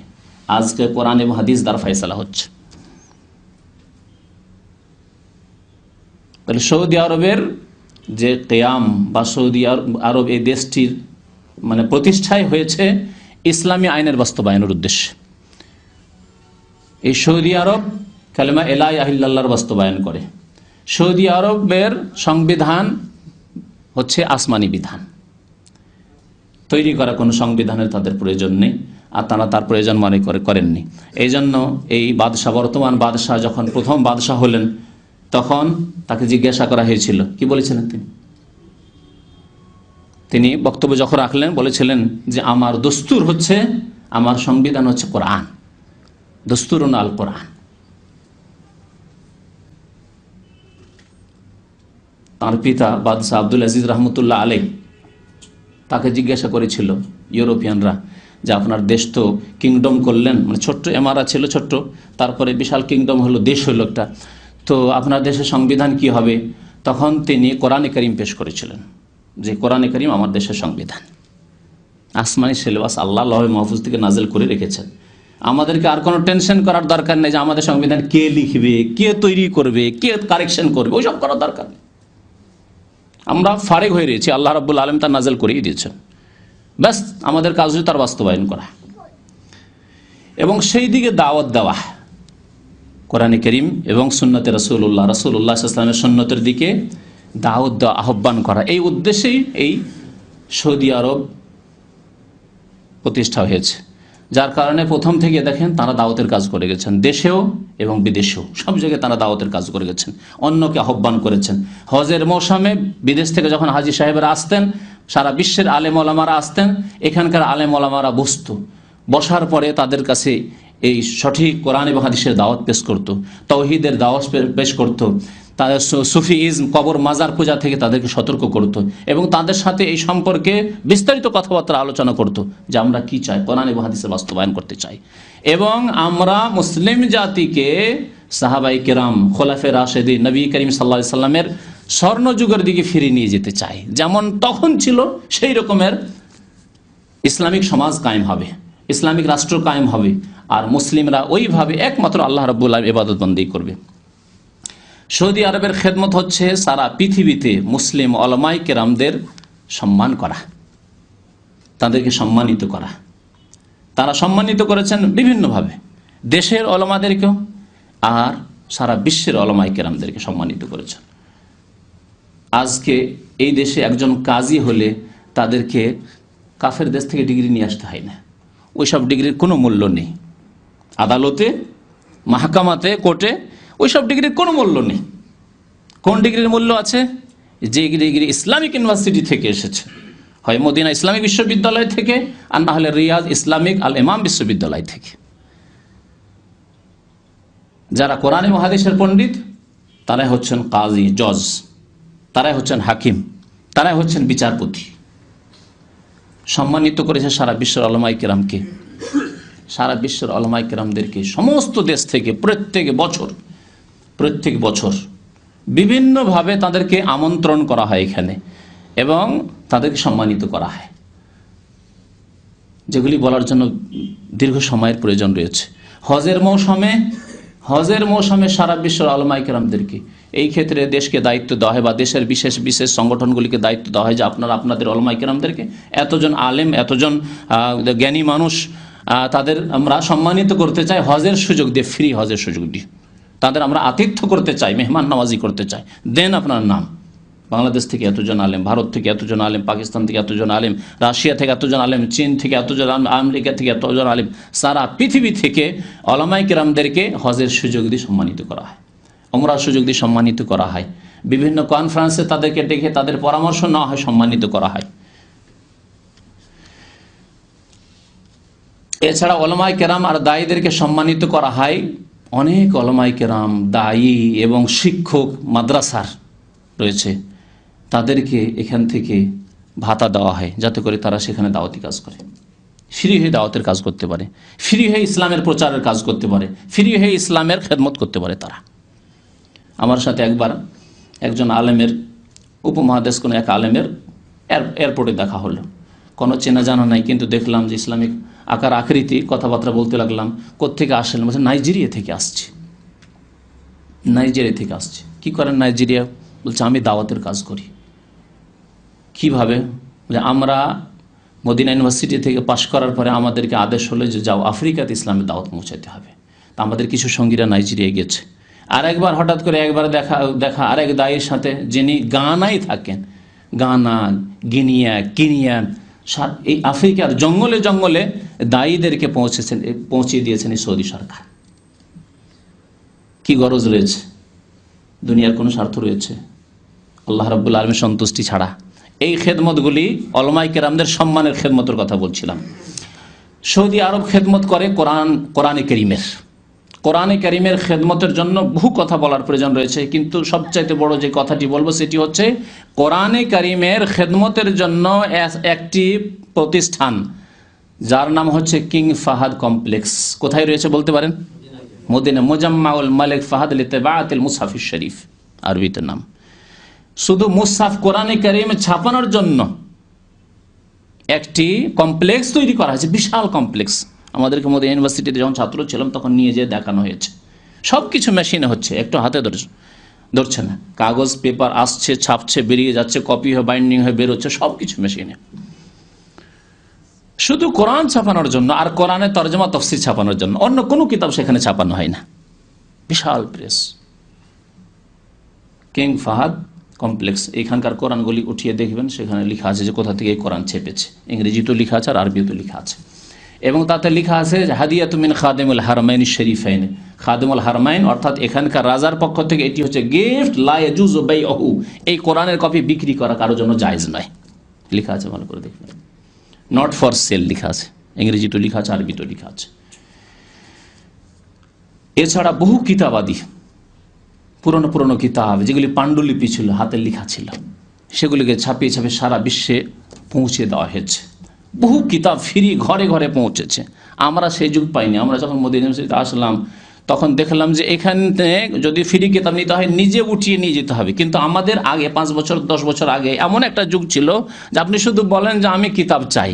Speaker 1: আজকে কোরআন এবং হাদিস দ্বারা ফয়সালা হচ্ছে। তাহলে সৌদি আরবের যে কিয়াম বা সৌদি আরব এই দেশটির মানে প্রতিষ্ঠাই হয়েছে ইসলামী আইনের বাস্তবায়নের উদ্দেশ্যে। এই সৌদি আরব কালেমা লা ইলাহা ইল্লাল্লাহর বাস্তবায়ন করে। সৌদি আরবের সংবিধান হচ্ছে আসমানি বিধান, তৈরি করা কোনো সংবিধানের তাদের প্রয়োজন নেই, আর তারা তার প্রয়োজন মনে করেননি। এই জন্য এই বাদশাহ, বর্তমান বাদশাহ যখন প্রথম বাদশাহ হলেন, তখন তাকে জিজ্ঞাসা করা হয়েছিল, কি বলেছিলেন তিনি বক্তব্য যখন রাখলেন, বলেছিলেন যে আমার দস্তুর হচ্ছে, আমার সংবিধান হচ্ছে কোরআন, দস্তুরুন আল কোরআন। তার পিতা বাদশাহ আব্দুল আজিজ রহমতুল্লাহ আলাই তাকে জিজ্ঞাসা করেছিল ইউরোপিয়ানরা যে আপনার দেশ তো কিংডম করলেন, মানে ছোট্ট এমারা ছিল ছোট্ট, তারপরে বিশাল কিংডম হলো, দেশ হলো একটা, তো আপনার দেশের সংবিধান কি হবে? তখন তিনি কোরআনে কারীম পেশ করেছিলেন যে কোরআনে কারীম আমার দেশের সংবিধান, আসমানি সিলেবাস আল্লাহ লৌহে মাহফুজ থেকে নাজিল করে রেখেছেন। আমাদেরকে আর কোনো টেনশন করার দরকার নেই যে আমাদের সংবিধান কে লিখবে, কে তৈরি করবে, কে কারেকশন করবে, ওইসব করার দরকার নেই। আমরা ফারেক হয়ে রয়েছি, আল্লাহ রাব্বুল আলামিন তার নাজিল করেই দিয়েছেন, ব্যাস আমাদের কাজ হচ্ছে তার বাস্তবায়ন করা এবং সেই দিকে দাওয়াত দেওয়া, কোরআনে কারীম এবং সুন্নতে রাসূলুল্লাহ সাল্লাল্লাহু আলাইহি ওয়াসাল্লামের সুন্নতের দিকে দাওয়াত দেওয়া, আহ্বান করা, এই উদ্দেশ্যেই এই সৌদি আরব প্রতিষ্ঠা হয়েছে। যার কারণে প্রথম থেকে দেখেন তারা দাওয়াতের কাজ করে গেছেন, দেশেও এবং বিদেশেও সব জায়গায় তারা দাওয়াতের কাজ করে গেছেন, অন্যকে আহ্বান করেছেন। হজের মৌসুমে বিদেশ থেকে যখন হাজী সাহেবরা আসতেন, সারা বিশ্বের আলেম ওলামারা আসতেন, এখানকার আলেম ওলামারা বসতো, বসার পরে তাদের কাছে এই সঠিক কোরআন এবং হাদিসের দাওয়াত পেশ করত, তাওহীদের দাওয়াত পেশ করত, তাদের সুফিইজম, কবর মাজার পূজা থেকে তাদেরকে সতর্ক করত এবং তাদের সাথে এই সম্পর্কে বিস্তারিত কথাবার্তা আলোচনা করত যে আমরা কি চাই, কোরআন এবং হাদিসের বাস্তবায়ন করতে চাই এবং আমরা মুসলিম জাতিকে সাহাবাই কেরাম, খোলাফে রাশেদিন, নবী করিম সাল্লাল্লাহু আলাইহি সাল্লামের স্বর্ণযুগের দিকে ফিরিয়ে নিয়ে যেতে চাই। যেমন তখন ছিল সেই রকমের ইসলামিক সমাজ কায়েম হবে, ইসলামিক রাষ্ট্র কায়েম হবে, আর মুসলিমরা ওইভাবে একমাত্র আল্লাহ রাব্বুল আলামিন ইবাদত বন্দেগী করবে। সৌদি আরবের খেদমত হচ্ছে সারা পৃথিবীতে মুসলিম ওলামায়ে কেরামদের সম্মান করা, তাদেরকে সম্মানিত করা। তারা সম্মানিত করেছেন বিভিন্নভাবে, দেশের ওলামাদেরকেও আর সারা বিশ্বের ওলামায়ে কেরামদেরকে সম্মানিত করেছেন। আজকে এই দেশে একজন কাজী হলে তাদেরকে কাফের দেশ থেকে ডিগ্রি নিয়ে আসতে হয় না, ওইসব ডিগ্রির কোনো মূল্য নেই। আদালতে, মাহকামাতে, কোর্টে ওইসব ডিগ্রির কোনো মূল্য নেই। কোন ডিগ্রির মূল্য আছে? যে ডিগ্রি ইসলামিক ইউনিভার্সিটি থেকে এসেছে, হয় মদিনা ইসলামিক বিশ্ববিদ্যালয় থেকে, আর না হলে রিয়াদ ইসলামিক আল ইমাম বিশ্ববিদ্যালয় থেকে। যারা কোরআন এবং হাদিসের পণ্ডিত তারাই হচ্ছেন কাজী, জজ, তারাই হচ্ছেন হাকিম, তারাই হচ্ছেন বিচারপতি। সম্মানিত করেছে সারা বিশ্বের উলামায়ে কেরামকে, সারা বিশ্বের উলামায়ে কেরামদেরকে সমস্ত দেশ থেকে প্রত্যেক বছর বিভিন্নভাবে তাদেরকে আমন্ত্রণ করা হয় এখানে এবং তাদেরকে সম্মানিত করা হয়, যেগুলি বলার জন্য দীর্ঘ সময়ের প্রয়োজন রয়েছে। হজের মৌসুমে সারা বিশ্বের উলামায়ে কেরামদেরকে এই ক্ষেত্রে দেশকে দায়িত্ব দেওয়া হয় বা দেশের বিশেষ বিশেষ সংগঠনগুলিকে দায়িত্ব দেওয়া হয় যে আপনারা আপনাদের উলামায়ে কেরামদেরকে, এতজন আলেম, এতজন জ্ঞানী মানুষ, তাদের আমরা সম্মানিত করতে চাই হজের সুযোগ দিয়ে, ফ্রি হজের সুযোগ দিয়ে তাদের আমরা আতিথ্য করতে চাই, মেহমান নওয়াজি করতে চাই। দেন আপনার নাম, বাংলাদেশ থেকে এতজন আলেম, ভারত থেকে এতজন আলেম, পাকিস্তান থেকে এতজন আলেম, রাশিয়া থেকে এতজন আলেম, চীন থেকে এতজন আলেম, আমেরিকা থেকে এতজন আলেম, সারা পৃথিবী থেকে উলামায়ে কেরামদেরকে হজের সুযোগ দিয়ে সম্মানিত করা হয়, উমরার সুযোগ দিয়ে সম্মানিত করা হয়, বিভিন্ন কনফারেন্সে তাদেরকে ডেকে তাদের পরামর্শ নেওয়া হয়, সম্মানিত করা হয়। এছাড়া উলামায়ে কেরাম আর দায়ীদেরকে সম্মানিত করা হয়। অনেক উলামায়ে কেরাম, দায়ী এবং শিক্ষক মাদ্রাসার রয়েছে, তাদেরকে এখান থেকে ভাতা দেওয়া হয় যাতে করে তারা সেখানে দাওয়াতি কাজ করে, ফ্রি হয়ে দাওয়াতের কাজ করতে পারে, ফ্রি হয়ে ইসলামের প্রচারের কাজ করতে পারে, ফ্রি হয়ে ইসলামের খেদমত করতে পারে তারা। আমার সাথে একবার একজন আলেমের, উপমহাদেশ কোনো এক আলেমের এয়ারপোর্টে দেখা হলো, কোনো চেনা জানা নাই, কিন্তু দেখলাম যে ইসলামিক আকার আকৃতি, কথাবার্তা বলতে লাগলাম। কোত্থেকে আসলেন? বলছে নাইজেরিয়া থেকে আসছি। নাইজেরিয়া থেকে আসছি। কি করেন নাইজেরিয়া? বলছে আমি দাওয়াতের কাজ করি। কিভাবে? বলে আমরা মদিনা ইউনিভার্সিটি থেকে পাশ করার পরে আমাদেরকে আদেশ হলো যে যাও আফ্রিকাতে ইসলামের দাওয়াত পৌঁছাতে হবে। তা আমাদের কিছু সঙ্গীরা নাইজেরিয়া গেছে। আর একবার হঠাৎ করে দেখা আরেক দায়ের সাথে, যিনি গানায় থাকেন, গানা, গিনিয়া, কিনিয়া, এই আফ্রিকার জঙ্গলে জঙ্গলে দায়ীদেরকে পৌঁছে দিয়েছেন এই সৌদি সরকার। কি গরজ রয়েছে? দুনিয়ার কোনো স্বার্থ রয়েছে? আল্লাহ রাব্বুল আলামিনের সন্তুষ্টি ছাড়া। এই খেদমতগুলি উলামায়ে কেরামদের সম্মানের খেদমতের কথা বলছিলাম। সৌদি আরব খেদমত করে কোরআনে কারীমের খেদমতের জন্য বহু কথা বলার প্রয়োজন রয়েছে, কিন্তু সবচাইতে বড় যে কথাটি বলবো সেটি হচ্ছে কোরআনে কারীমের খেদমতের জন্য একটি প্রতিষ্ঠান যার নাম হচ্ছে কিং ফাহাদ কমপ্লেক্স। কোথায় রয়েছে বলতে পারেন? মদিনা, মুজাম্মাউল মালিক ফাহাদ লিতিবাআতিল মুসহাফিশ শরীফ, আরবিতে নাম। শুধু মুসহাফ কোরআনে কারীম ছাপানোর জন্য একটি কমপ্লেক্স তৈরি করা হয়েছে, বিশাল কমপ্লেক্স। আমাদেরকে মদিনা ইউনিভার্সিটিতে যখন ছাত্র ছিলাম তখন নিয়ে যেয়ে দেখানো হয়েছে। সব কিছু মেশিনে হচ্ছে, একটু হাতে ধরছে না, কাগজ পেপার আসছে, ছাপছে, বেরিয়ে যাচ্ছে, কপি হয়ে বাইন্ডিং হয়ে বেরোচ্ছে, সব কিছু মেশিনে। শুধু কোরআন ছাপানোর জন্য আর কোরআনের তরজমা তফসির ছাপানোর জন্য, অন্য কোনো কিতাব সেখানে ছাপানো হয় না। বিশাল প্রেস, কিং ফাহাদ কমপ্লেক্স। এখানকার কোরআনগুলি উঠিয়ে দেখবেন, সেখানে লেখা আছে যে কোথা থেকে এই কোরআন ছেপেছে। ইংরেজিতেও লেখা আছে আর আরবিতেও লেখা আছে। এবং তাতে লেখা আছে হাদিয়াতু মিন খাদিমুল হারমাইন শরীফাইন। খাদিমুল হারমাইন অর্থাৎ এখানকার রাজার পক্ষ থেকে এটি হচ্ছে গিফট, লা ইয়াজুজু বাইউহু, এই কোরআনের কপি বিক্রি করা কারোর জন্য জায়েজ নয়। লেখা আছে, ভালো করে দেখুন, নট ফর সেল লেখা আছে, ইংরেজিতেও লেখা আছে, আরবিতেও লেখা আছে। এছাড়া বহু কিতাবাদি পুরনো পুরনো কিতাব যেগুলি পাণ্ডুলিপি ছিল, হাতের লেখা ছিল, সেগুলিকে ছাপিয়ে ছাপিয়ে সারা বিশ্বে পৌঁছে দেওয়া হয়েছে। বহু কিতাব ফ্রি ঘরে ঘরে পৌঁছেছে। আমরা সেই যুগ পাইনি। আমরা যখন মদিনা ইউনিভার্সিটিতে আসলাম তখন দেখলাম যে এখানে যদি ফ্রি কিতাব নিতে হয় নিজে উঠিয়ে নিয়ে যেতে হবে। কিন্তু আমাদের আগে 5 বছর 10 বছর আগে এমন একটা যুগ ছিল যে আপনি শুধু বলেন যে আমি কিতাব চাই,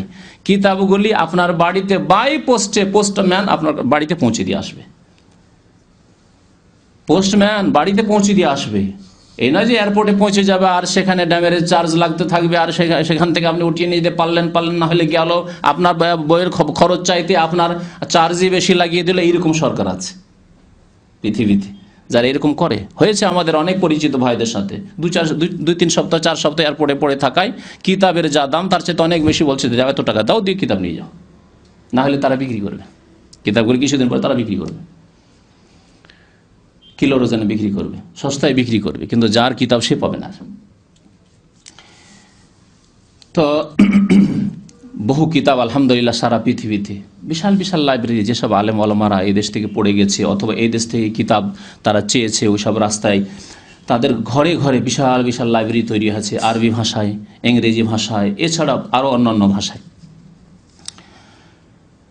Speaker 1: কিতাবগুলি আপনার বাড়িতে বাই পোস্টে পোস্টম্যান আপনার বাড়িতে পৌঁছে দিয়ে আসবে। পোস্টম্যান বাড়িতে পৌঁছে দিয়ে আসবে। এই নয় যে এয়ারপোর্টে পৌঁছে যাবে আর সেখানে ড্যামের চার্জ লাগতে থাকবে, আর সেখান থেকে আপনি উঠিয়ে নিয়ে যেতে পারলেন না হলে গেল, আপনার বইয়ের খরচ চাইতে আপনার চার্জই বেশি লাগিয়ে দিল। এইরকম সরকার আছে পৃথিবীতে যারা এরকম করে। হয়েছে আমাদের অনেক পরিচিত ভাইদের সাথে, 2-3 সপ্তাহ 4 সপ্তাহ এয়ারপোর্টে পড়ে থাকায় কিতাবের যা দাম তার চেয়ে অনেক বেশি বলছে, যাও এত টাকা দাও, দিয়ে কিতাব নিয়ে যাও, না হলে তারা বিক্রি করবে কিতাবগুলি। কিছুদিন পরে তারা বিক্রি করবে, কিলো ওজনে বিক্রি করবে, সস্তায় বিক্রি করবে, কিন্তু যার কিতাব সে পাবে না। তো বহু কিতাব আলহামদুলিল্লাহ সারা পৃথিবীতে বিশাল বিশাল লাইব্রেরি, যেসব আলেম ওলামারা এই দেশ থেকে পড়ে গেছে অথবা এই দেশ থেকে কিতাব তারা চেয়েছে, ওইসব রাস্তায় তাদের ঘরে ঘরে বিশাল বিশাল লাইব্রেরি তৈরি হয়েছে, আরবি ভাষায়, ইংরেজি ভাষায়, এছাড়া আরও অন্যান্য ভাষায়।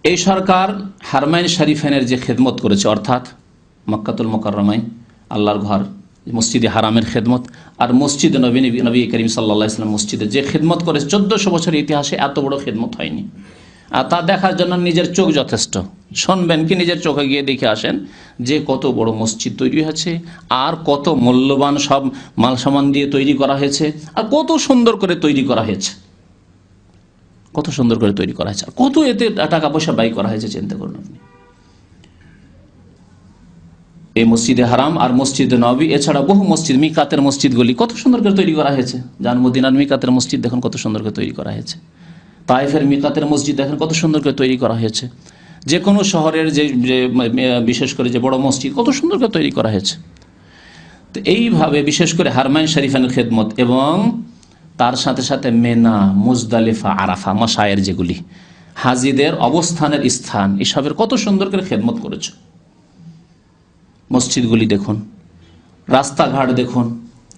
Speaker 1: এই সরকার হারমাইন শরীফাইনের যে খেদমত করেছে, অর্থাৎ মক্কাতুল মুকাররমায় আল্লাহর ঘর মসজিদে হারামের খেদমত, আর মসজিদে নবী করিম সাল্লাল্লাহু আলাইহি ওয়াসাল্লাম মসজিদে যে খেদমত করে 1400 বছরের ইতিহাসে এত বড় খেদমত হয়নি। আর তা দেখার জন্য নিজের চোখ যথেষ্ট। শুনবেন কি, নিজের চোখে গিয়ে দেখে আসেন যে কত বড় মসজিদ তৈরি হয়েছে, আর কত মূল্যবান সব মাল সামান দিয়ে তৈরি করা হয়েছে, আর কত সুন্দর করে তৈরি করা হয়েছে, কত সুন্দর করে তৈরি করা হয়েছে, আর কত এতে টাকা পয়সা ব্যয় করা হয়েছে, চিন্তা করুন আপনি। এই মসজিদে হারাম আর মসজিদে নববী, এছাড়া বহু মসজিদ, মিকাতের মসজিদগুলি কত সুন্দর করে তৈরি করা হয়েছে। যান মদিনার মিকাতের মসজিদ দেখুন কত সুন্দর করে তৈরি করা হয়েছে, তায়েফের মিকাতের মসজিদ দেখেন কত সুন্দর করে তৈরি করা হয়েছে, যে কোনো শহরের যে বিশেষ করে যে বড় মসজিদ কত সুন্দর করে তৈরি করা হয়েছে। তো এইভাবে বিশেষ করে হারমাইন শরীফানের খেদমত এবং তার সাথে সাথে মেনা, মুজদালিফা, আরাফা, মাশায়ের যেগুলি হাজিদের অবস্থানের স্থান, এসবের কত সুন্দর করে খেদমত করেছে। মসজিদগুলি দেখুন, রাস্তাঘাট দেখুন।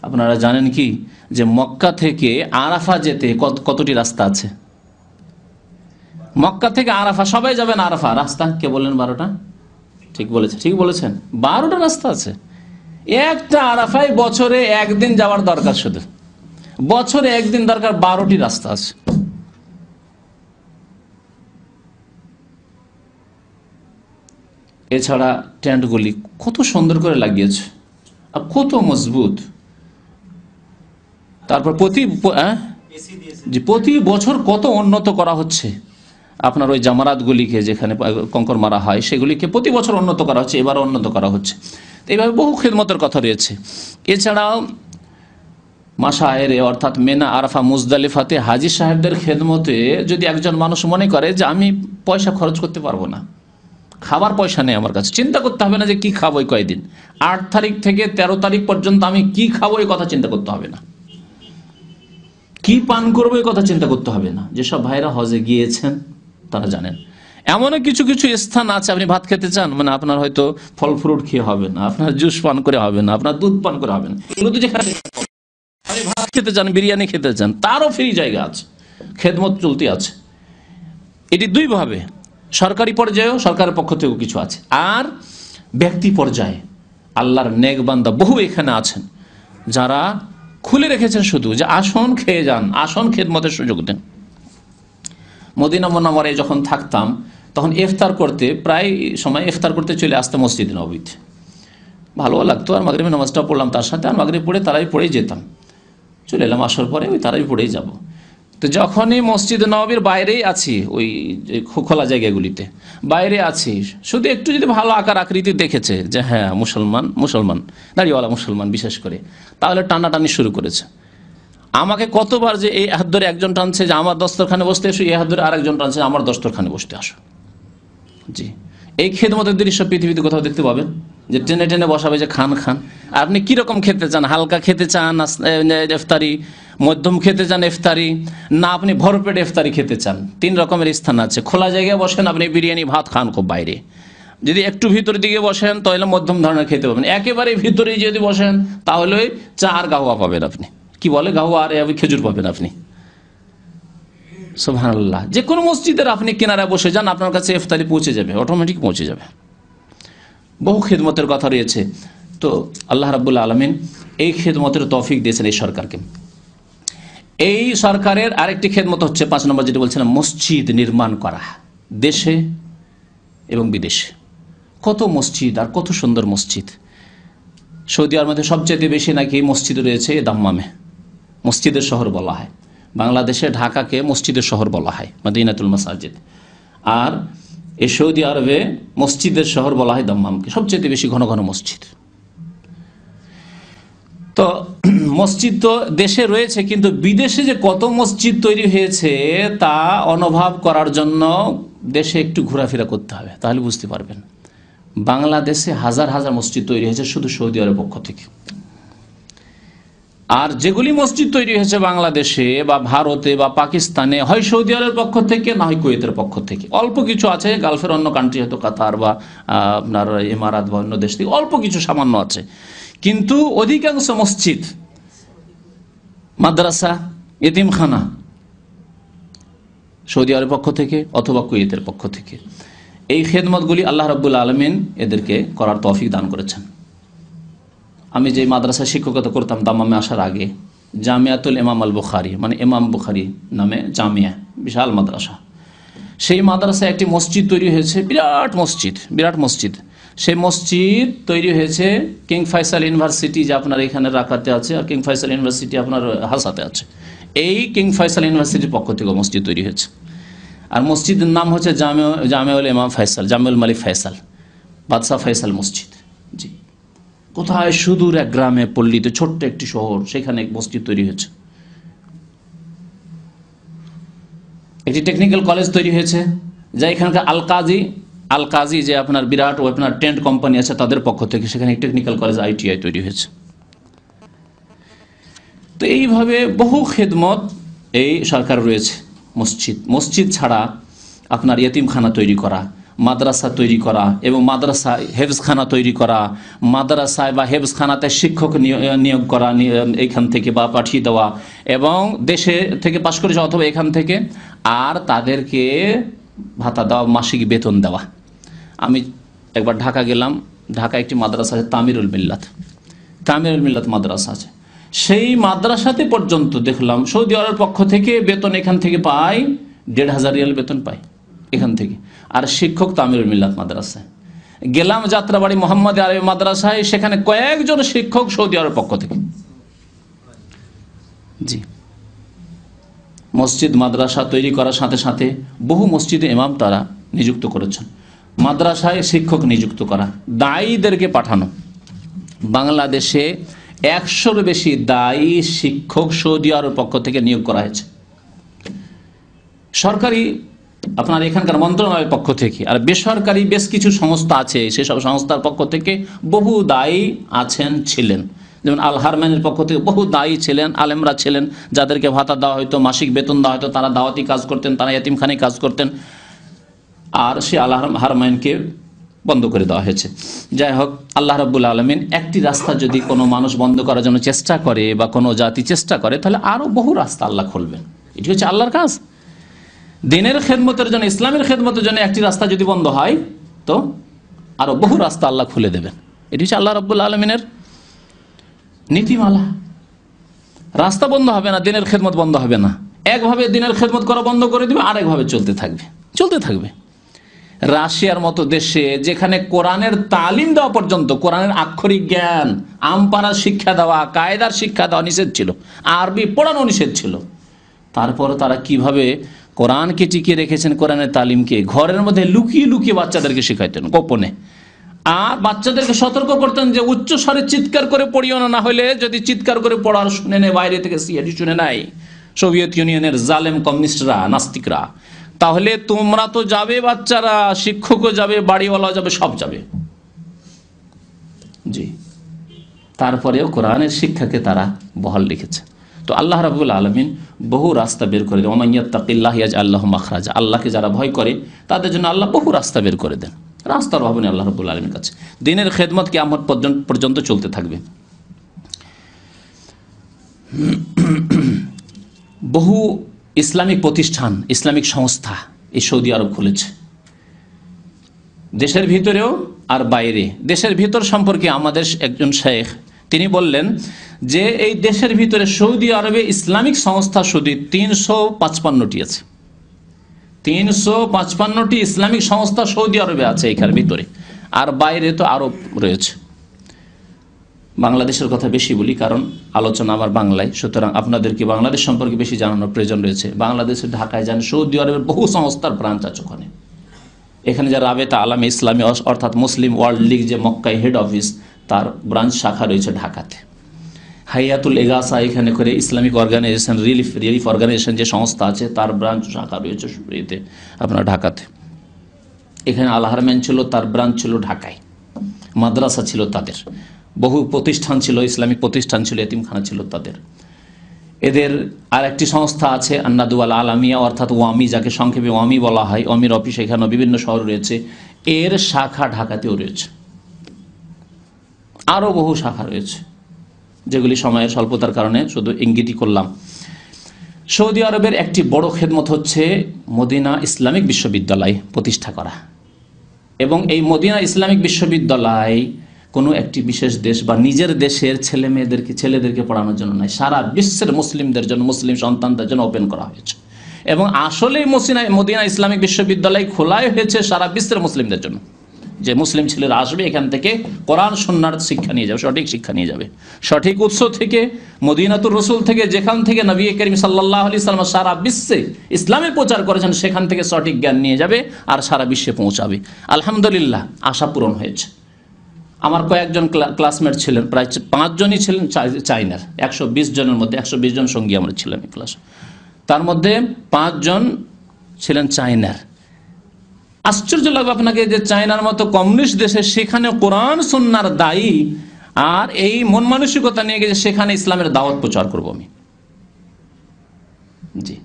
Speaker 1: আপনারা জানেন কি যে মক্কা থেকে আরাফা যেতে কতটি রাস্তা আছে? মক্কা থেকে আরাফা সবাই যাবেন, আরাফা রাস্তা কে বললেন 12টা? ঠিক বলেছেন, ঠিক বলেছেন, 12টা রাস্তা আছে। একটা আরাফায় বছরে একদিন যাওয়ার দরকার, শুধু বছরে একদিন দরকার, 12টি রাস্তা আছে। এছাড়া টেন্টগুলি কত সুন্দর করে লাগিয়েছে আর কত মজবুত। তারপর প্রতি বছর কত উন্নত করা হচ্ছে। আপনার ওই জামারাতগুলিকে যেখানে কঙ্কর মারা হয় সেগুলিকে প্রতি বছর উন্নত করা হচ্ছে, এবারও উন্নত করা হচ্ছে। এইভাবে বহু খেদমতের কথা রয়েছে। এছাড়াও মাশায়েরে অর্থাৎ মেনা, আরাফা, মুজদালিফাতে হাজী সাহেবদের খেদমতে যদি একজন মানুষ মনে করে যে আমি পয়সা খরচ করতে পারবো না, খাবার পয়সা নেই আমার কাছে, চিন্তা করতে হবে না যে কি খাবো এই কয়দিন, 8 তারিখ থেকে 13 তারিখ পর্যন্ত আমি কি খাবো এই কথা চিন্তা করতে হবে না, কি পান করবো এই কথা চিন্তা করতে হবে না। যেসব ভাইরা হজে গিয়েছেন তারা জানেন এমনও কিছু কিছু স্থান আছে, আপনি ভাত খেতে চান, মানে আপনার হয়তো ফল ফ্রুট খেয়ে হবে না, আপনার জুস পান করে হবে না, আপনার দুধ পান করে হবে না, এগুলো তো যেখানে আপনি ভাত খেতে চান, বিরিয়ানি খেতে চান, তারও ফ্রি জায়গা আছে, খেদমত চলতে আছে। এটি দুই ভাবে, সরকারি পর্যায়েও সরকারের পক্ষ থেকেও কিছু আছে, আর ব্যক্তি পর্যায়ে আল্লাহর নেক বান্দা বহু এখানে আছেন যারা খুলে রেখেছেন শুধু যে আসন খেয়ে যান, আসন খেদমতের সুযোগ দেন। মদিনা মুনাওয়ারায় যখন থাকতাম তখন ইফতার করতে প্রায় সময় ইফতার করতে চলে আসতাম মসজিদে নববীতে, ভালো লাগতো। আর মাগরিবের নামাজটা পড়লাম তার সাথে, আর মাগরিব পড়ে তারাই পড়েই যেতাম, চলে এলাম আসর পরে ওই তারাই পড়েই যাব। তো যখনই মসজিদে নববীর বাইরেই আছি, ওই খোলা জায়গাগুলিতে বাইরে আছি, শুধু একটু যদি ভালো আকার আকৃতি দেখেছে যে হ্যাঁ মুসলমান দাড়িওয়ালা মুসলমান বিশেষ করে, তাহলে টানাটানি শুরু করেছে। আমাকে কতবার যে এই হাত ধরে একজন টানছে যে আমার দস্তরখানে বসতে এসো, এই হাত ধরে আরেকজন টানছে আমার দস্তরখানে বসতে আসো। জি, এই খেদমতের দৃশ্য পৃথিবীতে কোথাও দেখতে পাবেন? যে টেনে টেনে বসাবে যে খান খান। আপনি কিরকম খেতে চান? হালকা খেতে চান ইফতারি, মধ্যম খেতে চান ইফতারি, না আপনি ভরপেট ইফতারি খেতে চান? 3 রকমের স্থান আছে। খোলা জায়গায় বসেন, আপনি বিরিয়ানি ভাত খান খুব বাইরে। যদি একটু ভিতরের দিকে বসেন তাহলে মধ্যম ধরনের খেতে পাবেন। একেবারে ভিতরে যদি বসেন তাহলে চা আর গাহুয়া পাবেন আপনি। কি বলে গাহুয়া আর খেজুর পাবেন আপনি। সুবহানাল্লাহ। যে কোনো মসজিদের আপনি কিনারায় বসে যান, আপনার কাছে ইফতারি পৌঁছে যাবে, অটোমেটিক পৌঁছে যাবে। বহু খেদমতের কথা রয়েছে। তো আল্লাহ রাব্বুল আলামিন এই খেদমতের তৌফিক দিয়েছেন এই সরকারকে। এই সরকারের আরেকটি খেদমত হচ্ছে 5 নম্বর, যেটা বলছিলাম, মসজিদ নির্মাণ করা দেশে এবং বিদেশে। কত মসজিদ, আর কত সুন্দর মসজিদ। সৌদি আরবের মধ্যে সবচেয়ে বেশি নাকি মসজিদ রয়েছে দাম্মামে, মসজিদের শহর বলা হয়। বাংলাদেশে ঢাকাকে মসজিদের শহর বলা হয়, মদিনাতুল মাসাজিদ। আর এই সৌদি আরবে মসজিদের শহর বলা হয় দাম্মামকে, সবচেয়ে বেশি ঘন ঘন মসজিদ। তো মসজিদ তো দেশে রয়েছে, কিন্তু বিদেশে যে কত মসজিদ তৈরি হয়েছে তা অনুভব করার জন্য দেশে একটু ঘোরাফেরা করতে হবে, তাহলে বুঝতে পারবেন। বাংলাদেশে হাজার হাজার মসজিদ তৈরি হয়েছে শুধু সৌদি আরবের পক্ষ থেকে। আর যেগুলি মসজিদ তৈরি হয়েছে বাংলাদেশে বা ভারতে বা পাকিস্তানে, হয় সৌদি আরবের পক্ষ থেকে, না হয় কুয়েতের পক্ষ থেকে। অল্প কিছু আছে গালফের অন্য কান্ট্রি, হয়তো কাতার বা আপনার ইমারাত বা অন্য দেশ থেকে অল্প কিছু সামান্য আছে। কিন্তু অধিকাংশ মসজিদ, মাদ্রাসা, এতিমখানা সৌদি আরবের পক্ষ থেকে অথবা কুয়েতের পক্ষ থেকে। এই খেদমতগুলি আল্লাহ রাব্বুল আলামিন এদেরকে করার তৌফিক দান করেছেন। আমি যে মাদ্রাসায় শিক্ষকতা করতাম দাম্মামে আসার আগে, জামিয়াতুল ইমাম আল বুখারী, মানে ইমাম বুখারী নামে জামিয়া, বিশাল মাদ্রাসা। সেই মাদ্রাসায় একটি মসজিদ তৈরি হয়েছে, বিরাট মসজিদ, বিরাট মসজিদ। সেই মসজিদ তৈরি হয়েছে কিং ফয়সাল ইউনিভার্সিটি, যে আপনার এখানে রাকাতে আছে, আর কিং ফয়সাল ইউনিভার্সিটি আপনার হাসাতে আছে। এই কিং ফয়সাল ইউনিভার্সিটির পক্ষ থেকে মসজিদ তৈরি হয়েছে। আর মসজিদের নাম হচ্ছে জামিউল ইমাম ফয়সাল, জামিউল মালিক ফয়সাল, বাদশাহ ফয়সাল মসজিদ। জি, কোথায় সুদূর এক গ্রামে পল্লীতে ছোট্ট একটি শহর, সেখানে এক মসজিদ তৈরি হয়েছে। একটি টেকনিক্যাল কলেজ তৈরি হয়েছে, যা এখানকার আল কাজী যে আপনার বিরাট আপনার টেন্ট কোম্পানি আছে তাদের পক্ষ থেকে সেখানে টেকনিক্যাল কলেজ ITI তৈরি হয়েছে। তো এইভাবে বহু খেদমত এই সরকার রয়েছে। মসজিদ ছাড়া আপনার ইয়েতিমখানা তৈরি করা, মাদ্রাসা তৈরি করা এবং মাদ্রাসায় হেফজখানা তৈরি করা, মাদ্রাসায় বা হেফজখানাতে শিক্ষক নিয়োগ করা এইখান থেকে বা পাঠিয়ে দেওয়া, এবং দেশে থেকে পাশ করেছে অথবা এখান থেকে, আর তাদেরকে ভাতা দেওয়া, মাসিক বেতন দেওয়া। আমি একবার ঢাকা গেলাম, ঢাকা একটি মাদ্রাসা আছে তামিরুল মিল্লাত মাদ্রাসা আছে। সেই মাদ্রাসাতে পর্যন্ত দেখলাম সৌদি আরবের পক্ষ থেকে বেতন এখান থেকে পায় 1,500 রিয়াল বেতন পায় এখান থেকে, আর শিক্ষক তামিরুল মিল্লাত মাদ্রাসায়। গেলাম যাত্রাবাড়ি মোহাম্মদ আরবি মাদ্রাসায়, সেখানে কয়েকজন শিক্ষক সৌদি আরবের পক্ষ থেকে। জি, মসজিদ মাদ্রাসা তৈরি করার সাথে সাথে বহু মসজিদে ইমাম তারা নিযুক্ত করেছেন। মাদ্রাসায় শিক্ষক নিযুক্ত করা, দায়ীদেরকে পাঠানো। বাংলাদেশে 100-র বেশি দায়ী শিক্ষক সৌদি আরবের পক্ষ থেকে নিয়োগ করা হয়েছে, সরকারি আপনার এখানকার মন্ত্রণালয়ের পক্ষ থেকে। আর বেসরকারি বেশ কিছু সংস্থা আছে, সেসব সংস্থার পক্ষ থেকে বহু দায়ী ছিলেন। যেমন আল হারমাইনের পক্ষ থেকে বহু দায়ী ছিলেন, আলেমরা ছিলেন, যাদেরকে ভাতা দেওয়া হয়তো, মাসিক বেতন দেওয়া হয়তো। তারা দাওয়াতি কাজ করতেন, তারা এতিমখানায় কাজ করতেন, আর সে আল হারমাইনকে বন্ধ করে দেওয়া হয়েছে। যাই হোক, আল্লাহ রাব্বুল আলামিন একটি রাস্তা যদি কোনো মানুষ বন্ধ করার জন্য চেষ্টা করে বা কোনো জাতি চেষ্টা করে, তাহলে আরও বহু রাস্তা আল্লাহ খুলবেন। এটি হচ্ছে আল্লাহর কাজ। দিনের খেদমতের জন্য, ইসলামের খেদমতের জন্য একটি রাস্তা যদি বন্ধ হয়, তো আরও বহু রাস্তা আল্লাহ খুলে দেবেন। এটি হচ্ছে আল্লাহ রাব্বুল আলামিনের নীতিমালা। রাস্তা বন্ধ হবে না, দিনের খেদমত বন্ধ হবে না। একভাবে দিনের খেদমত করা বন্ধ করে দিবে, আরেকভাবে চলতে থাকবে। রাশিয়ার মতো দেশে, যেখানে কোরআনের তালিম দেওয়া পর্যন্ত, কোরআনের আক্ষরিক জ্ঞান, আমপারা শিক্ষা দেওয়া, কায়দার শিক্ষা দেওয়া নিষেধ ছিল, আরবি পড়ানো নিষেধ ছিল, তারপর তারা কিভাবে কোরআনকে টিকিয়ে রেখেছেন, কোরআনের তালিমকে ঘরের মধ্যে লুকিয়ে লুকিয়ে বাচ্চাদেরকে শেখাইতেন গোপনে। আর বাচ্চাদেরকে সতর্ক করতেন যে উচ্চ স্বরে চিৎকার করে পড়িও না, হলে যদি চিৎকার করে পড়ার শুনে নেয় বাইরে থেকে, সিআইডি শুনে নেয়, সোভিয়েত ইউনিয়নের জালেম কমিউনিস্টরা, নাস্তিকরা, তাহলে তোমরা তো যাবে, বাচ্চারা, শিক্ষকও যাবে, বাড়িওয়ালা যাবে, সব যাবে। জি, তারপরেও কোরআনের শিক্ষাকে তারা বহাল রেখেছে। তো আল্লাহ রাব্বুল আলামিন বহু রাস্তা বের করে দেন। ওমান ইয়াত্তাকিল্লাহ ইয়াজআল লাহু মাখরাজা, আল্লাহকে যারা ভয় করে তাদের জন্য আল্লাহ বহু রাস্তা বের করে দেন। রাস্তার অভাব নেই আল্লাহ রাব্বুল আলামিনের কাছে। দিনের খেদমত কিয়ামত পর্যন্ত চলতে থাকবে। বহু ইসলামিক প্রতিষ্ঠান, ইসলামিক সংস্থা এই সৌদি আরব খুলেছে, দেশের ভিতরেও আর বাইরে। দেশের ভিতর সম্পর্কে আমাদের একজন শেখ তিনি বললেন যে এই দেশের ভিতরে সৌদি আরবে ইসলামিক সংস্থা শুধু 355টি আছে। 355টি ইসলামিক সংস্থা সৌদি আরবে আছে এখানে ভিতরে, আর বাইরে তো আরব রয়েছে। বাংলাদেশের কথা বেশি বলি কারণ আলোচনা আমার বাংলায়, সুতরাং আপনাদেরকে বাংলাদেশ সম্পর্কে বেশি জানানোর প্রয়োজন রয়েছে। বাংলাদেশের ঢাকায় যান, সৌদি আরবের বহু সংস্থার ব্রাঞ্চ আছে ওখানে। এখানে যে রাবেতা আলামে ইসলামী অর্থাৎ মুসলিম ওয়ার্ল্ড লীগ যে মক্কায় হেড অফিস, তার ব্রাঞ্চ শাখা রয়েছে ঢাকাতে। হাইয়াতুল এগাসা এখানে করে ইসলামিক অর্গানাইজেশন, রিলিফ অর্গানাইজেশন যে সংস্থা আছে তার ব্রাঞ্চ শাখা রয়েছে আপনার ঢাকাতে। এখানে আল হারমেন ছিল, তার ব্রাঞ্চ ছিল ঢাকায়। মাদ্রাসা ছিল তাদের, বহু প্রতিষ্ঠান ছিল, ইসলামিক প্রতিষ্ঠান ছিল, এতিমখানা ছিল তাদের। এদের আর একটি সংস্থা আছে আন্নাদু আল আলামিয়া অর্থাৎ ওয়ামি, যাকে সংক্ষেপে ওয়ামি বলা হয়। ওয়ামির অফিস এখানেও বিভিন্ন শহর রয়েছে, এর শাখা ঢাকাতেও রয়েছে। আরও বহু শাখা রয়েছে যেগুলি সময়ের স্বল্পতার কারণে শুধু ইঙ্গিতই করলাম। সৌদি আরবের একটি বড় খেদমত হচ্ছে মদিনা ইসলামিক বিশ্ববিদ্যালয় প্রতিষ্ঠা করা। এবং এই মদিনা ইসলামিক বিশ্ববিদ্যালয় কোনো একটি বিশেষ দেশ বা নিজের দেশের ছেলেদেরকে পড়ানোর জন্য নয়, সারা বিশ্বের মুসলিমদের জন্য, মুসলিম সন্তানদের জন্য ওপেন করা হয়েছে। এবং আসলেই মদিনা ইসলামিক বিশ্ববিদ্যালয় খোলাই হয়েছে সারা বিশ্বের মুসলিমদের জন্য, যে মুসলিম ছেলেরা আসবে এখান থেকে কোরআন সুন্নাহর শিক্ষা নিয়ে যাবে, সঠিক শিক্ষা নিয়ে যাবে, সঠিক উৎস থেকে, মদিনাতুর রসুল থেকে, যেখান থেকে নবী করিম সাল্লাল্লাহু আলাইহি সাল্লাম সারা বিশ্বে ইসলামের প্রচার করেছেন, সেখান থেকে সঠিক জ্ঞান নিয়ে যাবে আর সারা বিশ্বে পৌঁছাবে। আলহামদুলিল্লাহ, আশা পূরণ হয়েছে। আমার কয়েকজন ক্লাসমেট ছিলেন, প্রায় 5 জনই ছিলেন চায়নার। 120 জনের মধ্যে 120 জন সঙ্গী আমরা ছিলাম এই ক্লাসে, তার মধ্যে 5 জন ছিলেন চায়নার। আশ্চর্য লাগবে আপনাকে যে চায়নার মতো কমিউনিস্ট দেশে সেখানে কোরআন সুন্নাহর দায়ী, আর এই মন মানসিকতা নিয়ে গেছে সেখানে ইসলামের দাওয়াত প্রচার করব আমি। জি,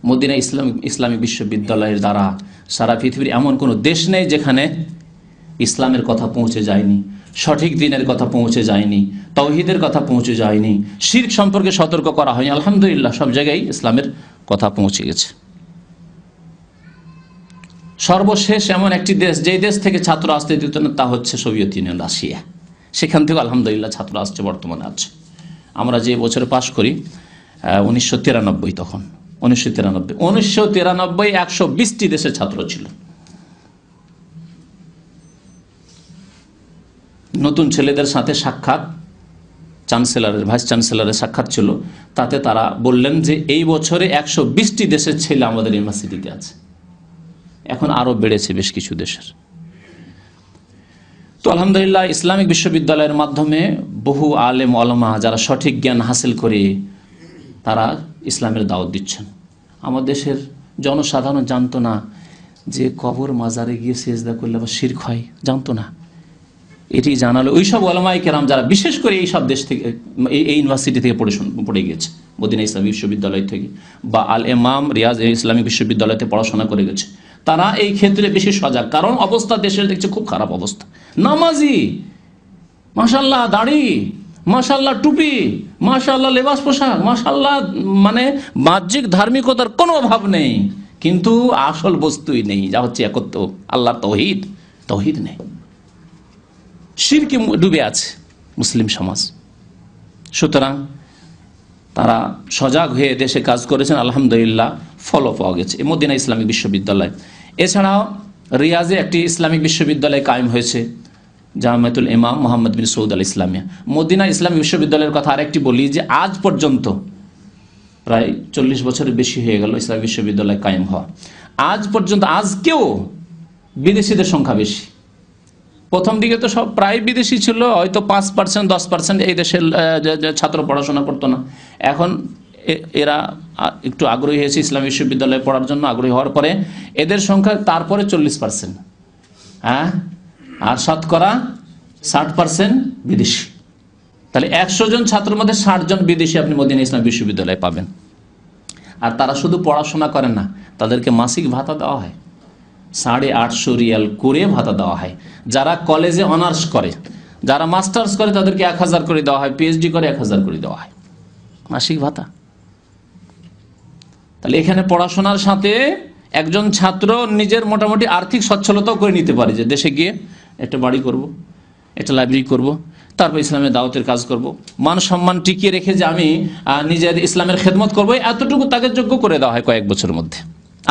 Speaker 1: মদিনা ইসলামিক বিশ্ববিদ্যালয়ের দ্বারা সারা পৃথিবীর এমন কোনো দেশ নেই যেখানে ইসলামের কথা পৌঁছে যায়নি, সঠিক দিনের কথা পৌঁছে যায়নি, তাওহীদের কথা পৌঁছে যায়নি, শিরক সম্পর্কে সতর্ক করা হয়নি। আলহামদুলিল্লাহ, সব জায়গায় ইসলামের কথা পৌঁছে গেছে। সর্বশেষ এমন একটি দেশ, যেই দেশ থেকে ছাত্র আসতে দিত না, তা হচ্ছে সোভিয়েত ইউনিয়ন, রাশিয়া। সেখান থেকে আলহামদুলিল্লাহ ছাত্র আসছে, বর্তমানে আছে। আমরা যে বছরে পাশ করি 1993, তখন 1993 120টি দেশের ছাত্র ছিল। নতুন ছেলেদের সাথে সাক্ষাৎ, চ্যান্সেলরের, ভাইস চ্যান্সেলরের সাক্ষাৎ ছিল, তাতে তারা বললেন যে এই বছরে 120টি দেশের ছেলে আমাদের ইউনিভার্সিটিতে আছে। এখন আরও বেড়েছে বেশ কিছু দেশের। তো আলহামদুলিল্লাহ, ইসলামিক বিশ্ববিদ্যালয়ের মাধ্যমে বহু আলেম ওলামা যারা সঠিক জ্ঞান হাসিল করে তারা ইসলামের দাওয়াত দিচ্ছেন। আমার দেশের জনসাধারণ জানতো না যে কবর মাজারে গিয়ে সেজদা করলে আবার শিরক হয়, জানতো না। এটি জানালো ওইসব ওলামায়ে কেরাম যারা বিশেষ করে এই সব দেশ থেকে, এই ইউনিভার্সিটি থেকে পড়ে গেছে, মদিনা ইসলামিক বিশ্ববিদ্যালয় থেকে বা আল ইমাম রিয়াজ ইসলামিক বিশ্ববিদ্যালয়তে পড়াশোনা করে গেছে, তারা এই ক্ষেত্রে বেশি সজাগ। কারণ অবস্থা দেশের দেখছে খুব খারাপ অবস্থা। নামাজি, মাশাআল্লাহ দাড়ি, মাশাআল্লাহ টুপি, মাশাআল্লাহ লেবাস পোশাক, মাশাআল্লাহ, মানে বাহ্যিক ধার্মিকতার কোনো অভাব নেই, কিন্তু আসল বস্তুই নেই, যা হচ্ছে একত্ব, আল্লাহর তৌহিদ নেই, শিরকে ডুবে আছে মুসলিম সমাজ। সুতরাং তারা সজাগ হয়ে দেশে কাজ করেছেন, আলহামদুলিল্লাহ ফলও পাওয়া গেছে। এই মদিনা ইসলামিক বিশ্ববিদ্যালয়, এছাড়াও রিয়াজে একটি ইসলামিক বিশ্ববিদ্যালয় কায়েম হয়েছে, জামিয়াতুল ইমাম মোহাম্মদ বিন সৌদ আল ইসলামিয়া। মদিনা ইসলামিক বিশ্ববিদ্যালয়ের কথা আরেকটি বলি যে আজ পর্যন্ত প্রায় 40 বছরের বেশি হয়ে গেল ইসলামিক বিশ্ববিদ্যালয় কায়েম হওয়া। আজ পর্যন্ত, আজকেও বিদেশিদের সংখ্যা বেশি। প্রথম দিকে তো সব প্রায় বিদেশি ছিল, হয়তো 5% 10% এই দেশের ছাত্র পড়াশোনা করতো না। এখন এরা একটু আগ্রহী হয়েছে ইসলামী বিশ্ববিদ্যালয়ে পড়ার জন্য, আগ্রহী হওয়ার পরে এদের সংখ্যা তারপরে 40%, হ্যাঁ, আর শতকরা 60% বিদেশি। তাহলে 100 জন ছাত্রের মধ্যে 60 জন বিদেশি আপনি মদিনা ইসলামী বিশ্ববিদ্যালয়ে পাবেন। আর তারা শুধু পড়াশোনা করেন না, তাদেরকে মাসিক ভাতা দেওয়া হয়, 850 রিয়াল করে ভাতা দেওয়া হয়। যারা কলেজে অনার্স করে, যারা মাস্টার্স করে তাদেরকে 1000 করে দেওয়া হয়, পিএইচডি করে 1000 করে দেওয়া হয় মাসিক ভাতা। তাহলে এখানে পড়াশোনার সাথে একজন ছাত্র নিজের মোটামুটি আর্থিক সচ্ছলতাও করে নিতে পারে, যে দেশে গিয়ে একটা বাড়ি করব, একটা লাইব্রেরি করব, তারপর ইসলামের দাওয়াতের কাজ করব, মান সম্মান টিকিয়ে রেখে যে আমি নিজের ইসলামের খেদমত করবো, এতটুকু তাকে যোগ্য করে দেওয়া হয় কয়েক বছরের মধ্যে,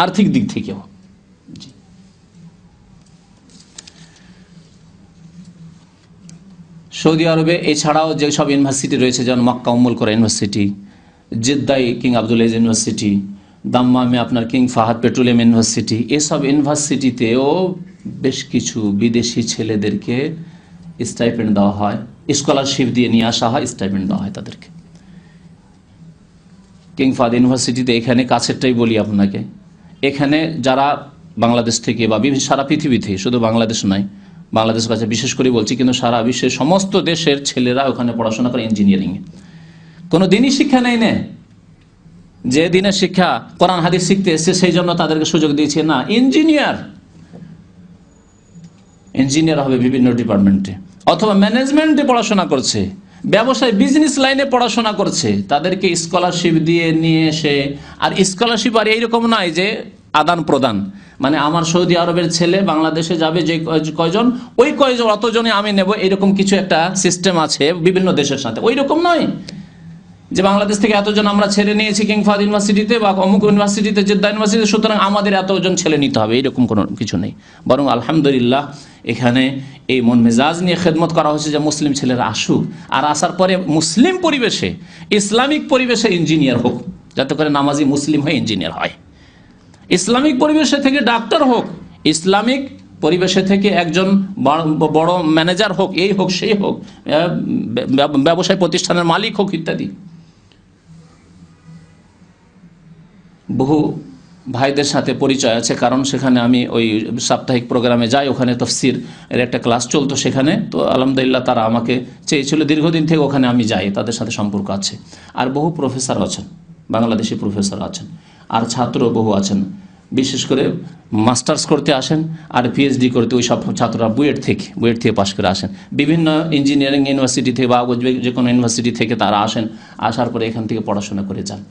Speaker 1: আর্থিক দিক থেকেও। সৌদি আরবে এছাড়াও যেসব ইউনিভার্সিটি রয়েছে, যেমন মক্কা উম্মুল কোরা ইউনিভার্সিটি, জেদ্দায় কিং আব্দুল আজিজ ইউনিভার্সিটি, দাম্মামে আপনার কিং ফাহাদ পেট্রোলিয়াম ইউনিভার্সিটি, এসব ইউনিভার্সিটিতেও বেশ কিছু বিদেশি ছেলেদেরকে স্টাইপেন্ড দেওয়া হয়, স্কলারশিপ দিয়ে নিয়ে আসা হয়, স্টাইপেন্ড দেওয়া হয় তাদেরকে। কিং ফাহাদ ইউনিভার্সিটিতে, এখানে কাছেরটাই বলি আপনাকে, এখানে যারা বাংলাদেশ থেকে বা সারা পৃথিবী থেকে, শুধু বাংলাদেশ নয়, বাংলাদেশের কাছে বিশেষ করে বলছি, কিন্তু সারা বিশ্বের সমস্ত দেশের ছেলেরা ওখানে পড়াশোনা করে ইঞ্জিনিয়ারিংয়ে। কোনো দিনই শিক্ষা নেই না, যে দিনের শিক্ষা কোরআন হাদিস শিখতে এসছে সেই জন্য তাদেরকে সুযোগ দিয়েছে, না, ইঞ্জিনিয়ার হবে বিভিন্ন ডিপার্টমেন্টে, অথবা ম্যানেজমেন্টে পড়াশোনা করছে, ব্যবসায় বিজনেস লাইনে পড়াশোনা করছে, তাদেরকে স্কলারশিপ দিয়ে নিয়ে এসে, আর স্কলারশিপ আর এইরকম নয় যে আদান প্রদান, মানে আমার সৌদি আরবের ছেলে বাংলাদেশে যাবে যে কয়জন, ওই কয়জন অতজনে আমি নেব, এরকম কিছু একটা সিস্টেম আছে বিভিন্ন দেশের সাথে। ওই রকম নয় যে বাংলাদেশ থেকে এতজন আমরা ছেলে নিয়েছি কিং ফাহাদ ইউনিভার্সিটিতে বা অমুক ইউনিভার্সিটিতে, জেদ্দা ইউনিভার্সিটিতে, সুতরাং আমাদের এতজন ছেলে নিতে হবে, এরকম কোনো কিছু নেই। বরং আলহামদুলিল্লাহ এখানে এই মন মেজাজ নিয়ে খেদমত করা হচ্ছে যে মুসলিম ছেলেরা আসুক, আর আসার পরে মুসলিম পরিবেশে, ইসলামিক পরিবেশে ইঞ্জিনিয়ার হোক, যাতে করে নামাজি মুসলিম হয়ে ইঞ্জিনিয়ার হয়। ইসলামিক পরিবেশে থেকে ডাক্তার হোক, ইসলামিক পরিবেশে থেকে একজন বড় ম্যানেজার হোক, এই হোক সেই হোক, ব্যবসায় প্রতিষ্ঠানের মালিক হোক ইত্যাদি। বহু ভাইদের সাথে পরিচয় আছে, কারণ সেখানে আমি ওই সাপ্তাহিক প্রোগ্রামে যাই, ওখানে তফসির এর একটা ক্লাস চলতো সেখানে, তো আলহামদুলিল্লাহ তারা আমাকে চেয়েছিল দীর্ঘদিন থেকে, ওখানে আমি যাই, তাদের সাথে সম্পর্ক আছে। আর বহু প্রফেসর আছেন, বাংলাদেশি প্রফেসর আছেন, আর ছাত্র বহু আছেন, বিশেষ করে মাস্টার্স করতে আসেন আর পিএইচডি করতে, ওই সব ছাত্ররা বুয়েট থেকে পাশ করে আসেন, বিভিন্ন ইঞ্জিনিয়ারিং ইউনিভার্সিটি থেকে বা যে কোনো ইউনিভার্সিটি থেকে তারা আসেন, আসার পরে এখান থেকে পড়াশোনা করে যান।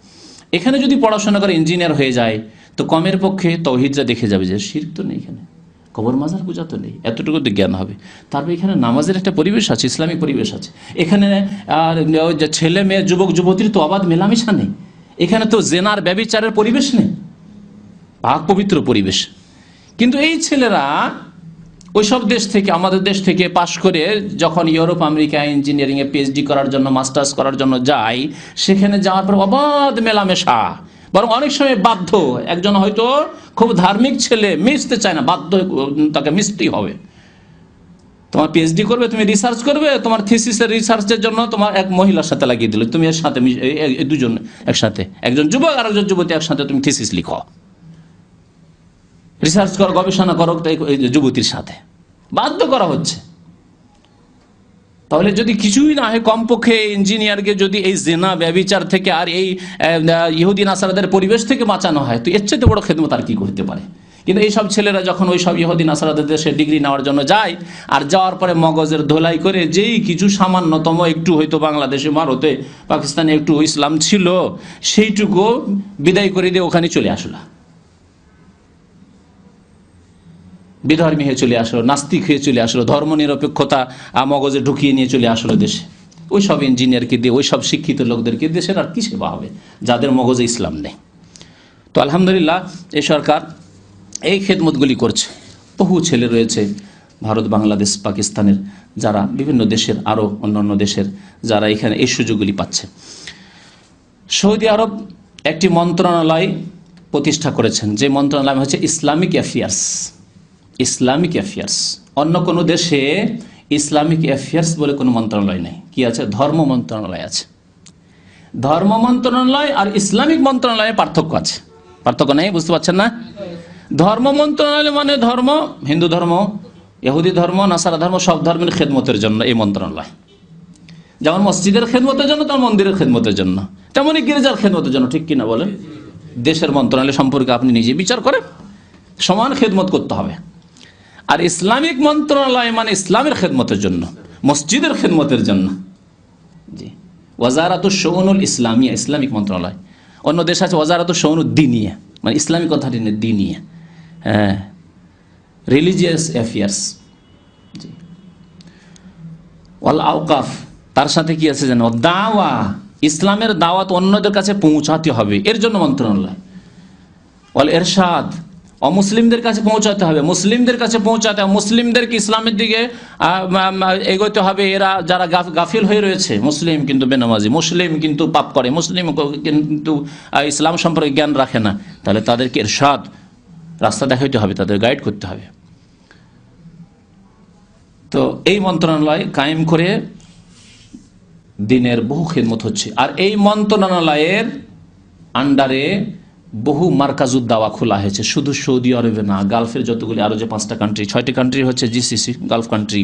Speaker 1: এখানে যদি পড়াশোনা করে ইঞ্জিনিয়ার হয়ে যায়, তো কমের পক্ষে তৌহিদরা দেখে যাবে যে শিরক তো নেই, এখানে কবর মাজার পূজা তো নেই, এতটুকু জ্ঞান হবে। তারপরে এখানে নামাজের একটা পরিবেশ আছে, ইসলামিক পরিবেশ আছে, এখানে আর ছেলে মেয়ে যুবক যুবতীর তো অবাধ মেলামেশা নেই, এখানে তো জেনার ব্যভিচারের পরিবেশ নেই, পাক পবিত্র পরিবেশ। কিন্তু এই ছেলেরা ওইসব দেশ থেকে, আমাদের দেশ থেকে পাশ করে যখন ইউরোপ আমেরিকা ইঞ্জিনিয়ারিংয়ে পিএইচডি করার জন্য, মাস্টার্স করার জন্য যায়, সেখানে যাওয়ার পর অবাধ মেলামেশা, বরং অনেক সময় বাধ্য, একজন হয়তো খুব ধার্মিক ছেলে মিশতে চায় না, বাধ্য তাকে মিশতেই হবে। তোমার পিএইচডি করবে, তুমি রিসার্চ করবে, তোমার থিসিসের রিসার্চের জন্য তোমার এক মহিলার সাথে লাগিয়ে দিল, তুমি এর সাথে দুজন একসাথে, একজন যুবক আর একজন যুবতী একসাথে তুমি থিসিস লিখো, রিসার্চ করো, গবেষণা করো, যুবতীর সাথে বাধ্য করা হচ্ছে। তাহলে যদি কিছুই না হয়, কমপক্ষে ইঞ্জিনিয়ারকে যদি এই জেনা ব্যভিচার থেকে আর এই ইহুদি নাসারাদের পরিবেশ থেকে বাঁচানো হয়, তো এর চেয়ে বড় খেদমত আর কি করতে পারে। কিন্তু এইসব ছেলেরা যখন ওই সব ইহুদি নাসারাদের দেশে ডিগ্রি নেওয়ার জন্য যায়, আর যাওয়ার পরে মগজের ধোলাই করে যেই কিছু সামান্যতম একটু হয়তো বাংলাদেশে, ভারতে, পাকিস্তানে একটু ইসলাম ছিল, সেইটুকু বিদায় করে দিয়ে ওখানে চলে আসলো, বিধর্মী হয়ে চলে আসলো, নাস্তিক হয়ে চলে আসলো, ধর্ম নিরপেক্ষতা মগজে ঢুকিয়ে নিয়ে চলে আসলো দেশে। ওই সব ইঞ্জিনিয়ারকে দিয়ে, ওই সব শিক্ষিত লোকদেরকে দেশের আর কি সেবা হবে, যাদের মগজে ইসলাম নেই। তো আলহামদুলিল্লাহ এই সরকার এই খেদমতগুলি করছে। বহু ছেলে রয়েছে ভারত, বাংলাদেশ, পাকিস্তানের, যারা বিভিন্ন দেশের, আরও অন্যান্য দেশের, যারা এখানে এই সুযোগগুলি পাচ্ছে। সৌদি আরব একটি মন্ত্রণালয় প্রতিষ্ঠা করেছেন, যে মন্ত্রণালয় হচ্ছে ইসলামিক অ্যাফেয়ার্স। ইসলামিক অ্যাফেয়ার্স, অন্য কোনো দেশে ইসলামিক অ্যাফেয়ার্স বলে কোনো মন্ত্রণালয় নেই। কি আছে? ধর্ম মন্ত্রণালয় আছে। ধর্ম মন্ত্রণালয় আর ইসলামিক মন্ত্রণালয়ে পার্থক্য আছে, পার্থক্য নেই? বুঝতে পারছেন না? ধর্ম মন্ত্রণালয় মানে ধর্ম, হিন্দু ধর্ম, ইহুদি ধর্ম, নাসারা ধর্ম, সব ধর্মের খেদমতের জন্য এই মন্ত্রণালয়। যেমন মসজিদের খেদমতের জন্য, তেমন মন্দিরের খেদমতের জন্য, তেমনই গির্জার খেদমতের জন্য। ঠিক কিনা বলেন? দেশের মন্ত্রণালয় সম্পর্কে আপনি নিজে বিচার করেন, সমান খেদমত করতে হবে। আর ইসলামিক মন্ত্রণালয় মানে ইসলামের খেদমতের জন্য, মসজিদের খেদমতের জন্য। জি, ওয়াজারাতুশ শুউনুল ইসলামিয়া, ইসলামিক মন্ত্রণালয়। অন্য দেশ আছে ওয়াজারাতুশ শুউনুদ দ্বীনিয়া, মানে ইসলামিক কথাটি নেই, দ্বীনিয়া, হ্যাঁ, রিলিজিয়াস অ্যাফেয়ার্স। জি, ওয়াল আওকাফ, তার সাথে কি আছে জানো? দাওয়া, ইসলামের দাওয়াত অন্যদের কাছে পৌঁছাতে হবে, এর জন্য মন্ত্রণালয়। ওয়াল ইরশাদ, অমুসলিমদের কাছে পৌঁছাতে হবে, মুসলিমদের কাছে পৌঁছাতে হবে, মুসলিমদেরকে ইসলামের দিকে এগোতে হবে। এরা যারা গাফিল হয়ে রয়েছে, মুসলিম কিন্তু বেনামাজি, মুসলিম কিন্তু পাপ করে, মুসলিম কিন্তু ইসলাম সম্পর্কে জ্ঞান রাখে না, তাহলে তাদেরকে ইরশাদ, রাস্তা দেখাইতে হবে, তাদের গাইড করতে হবে। তো এই মন্ত্রণালয় কায়েম করে দিনের বহু খেদমত হচ্ছে। আর এই মন্ত্রণালয়ের আন্ডারে বহু মার্কাজুদ দাওয়া খোলা হয়েছে, শুধু সৌদি আরবে না, গালফের যতগুলি আরো যে 5টা কান্ট্রি, 6টি কান্ট্রি হচ্ছে জিসিসি, গালফ কান্ট্রি,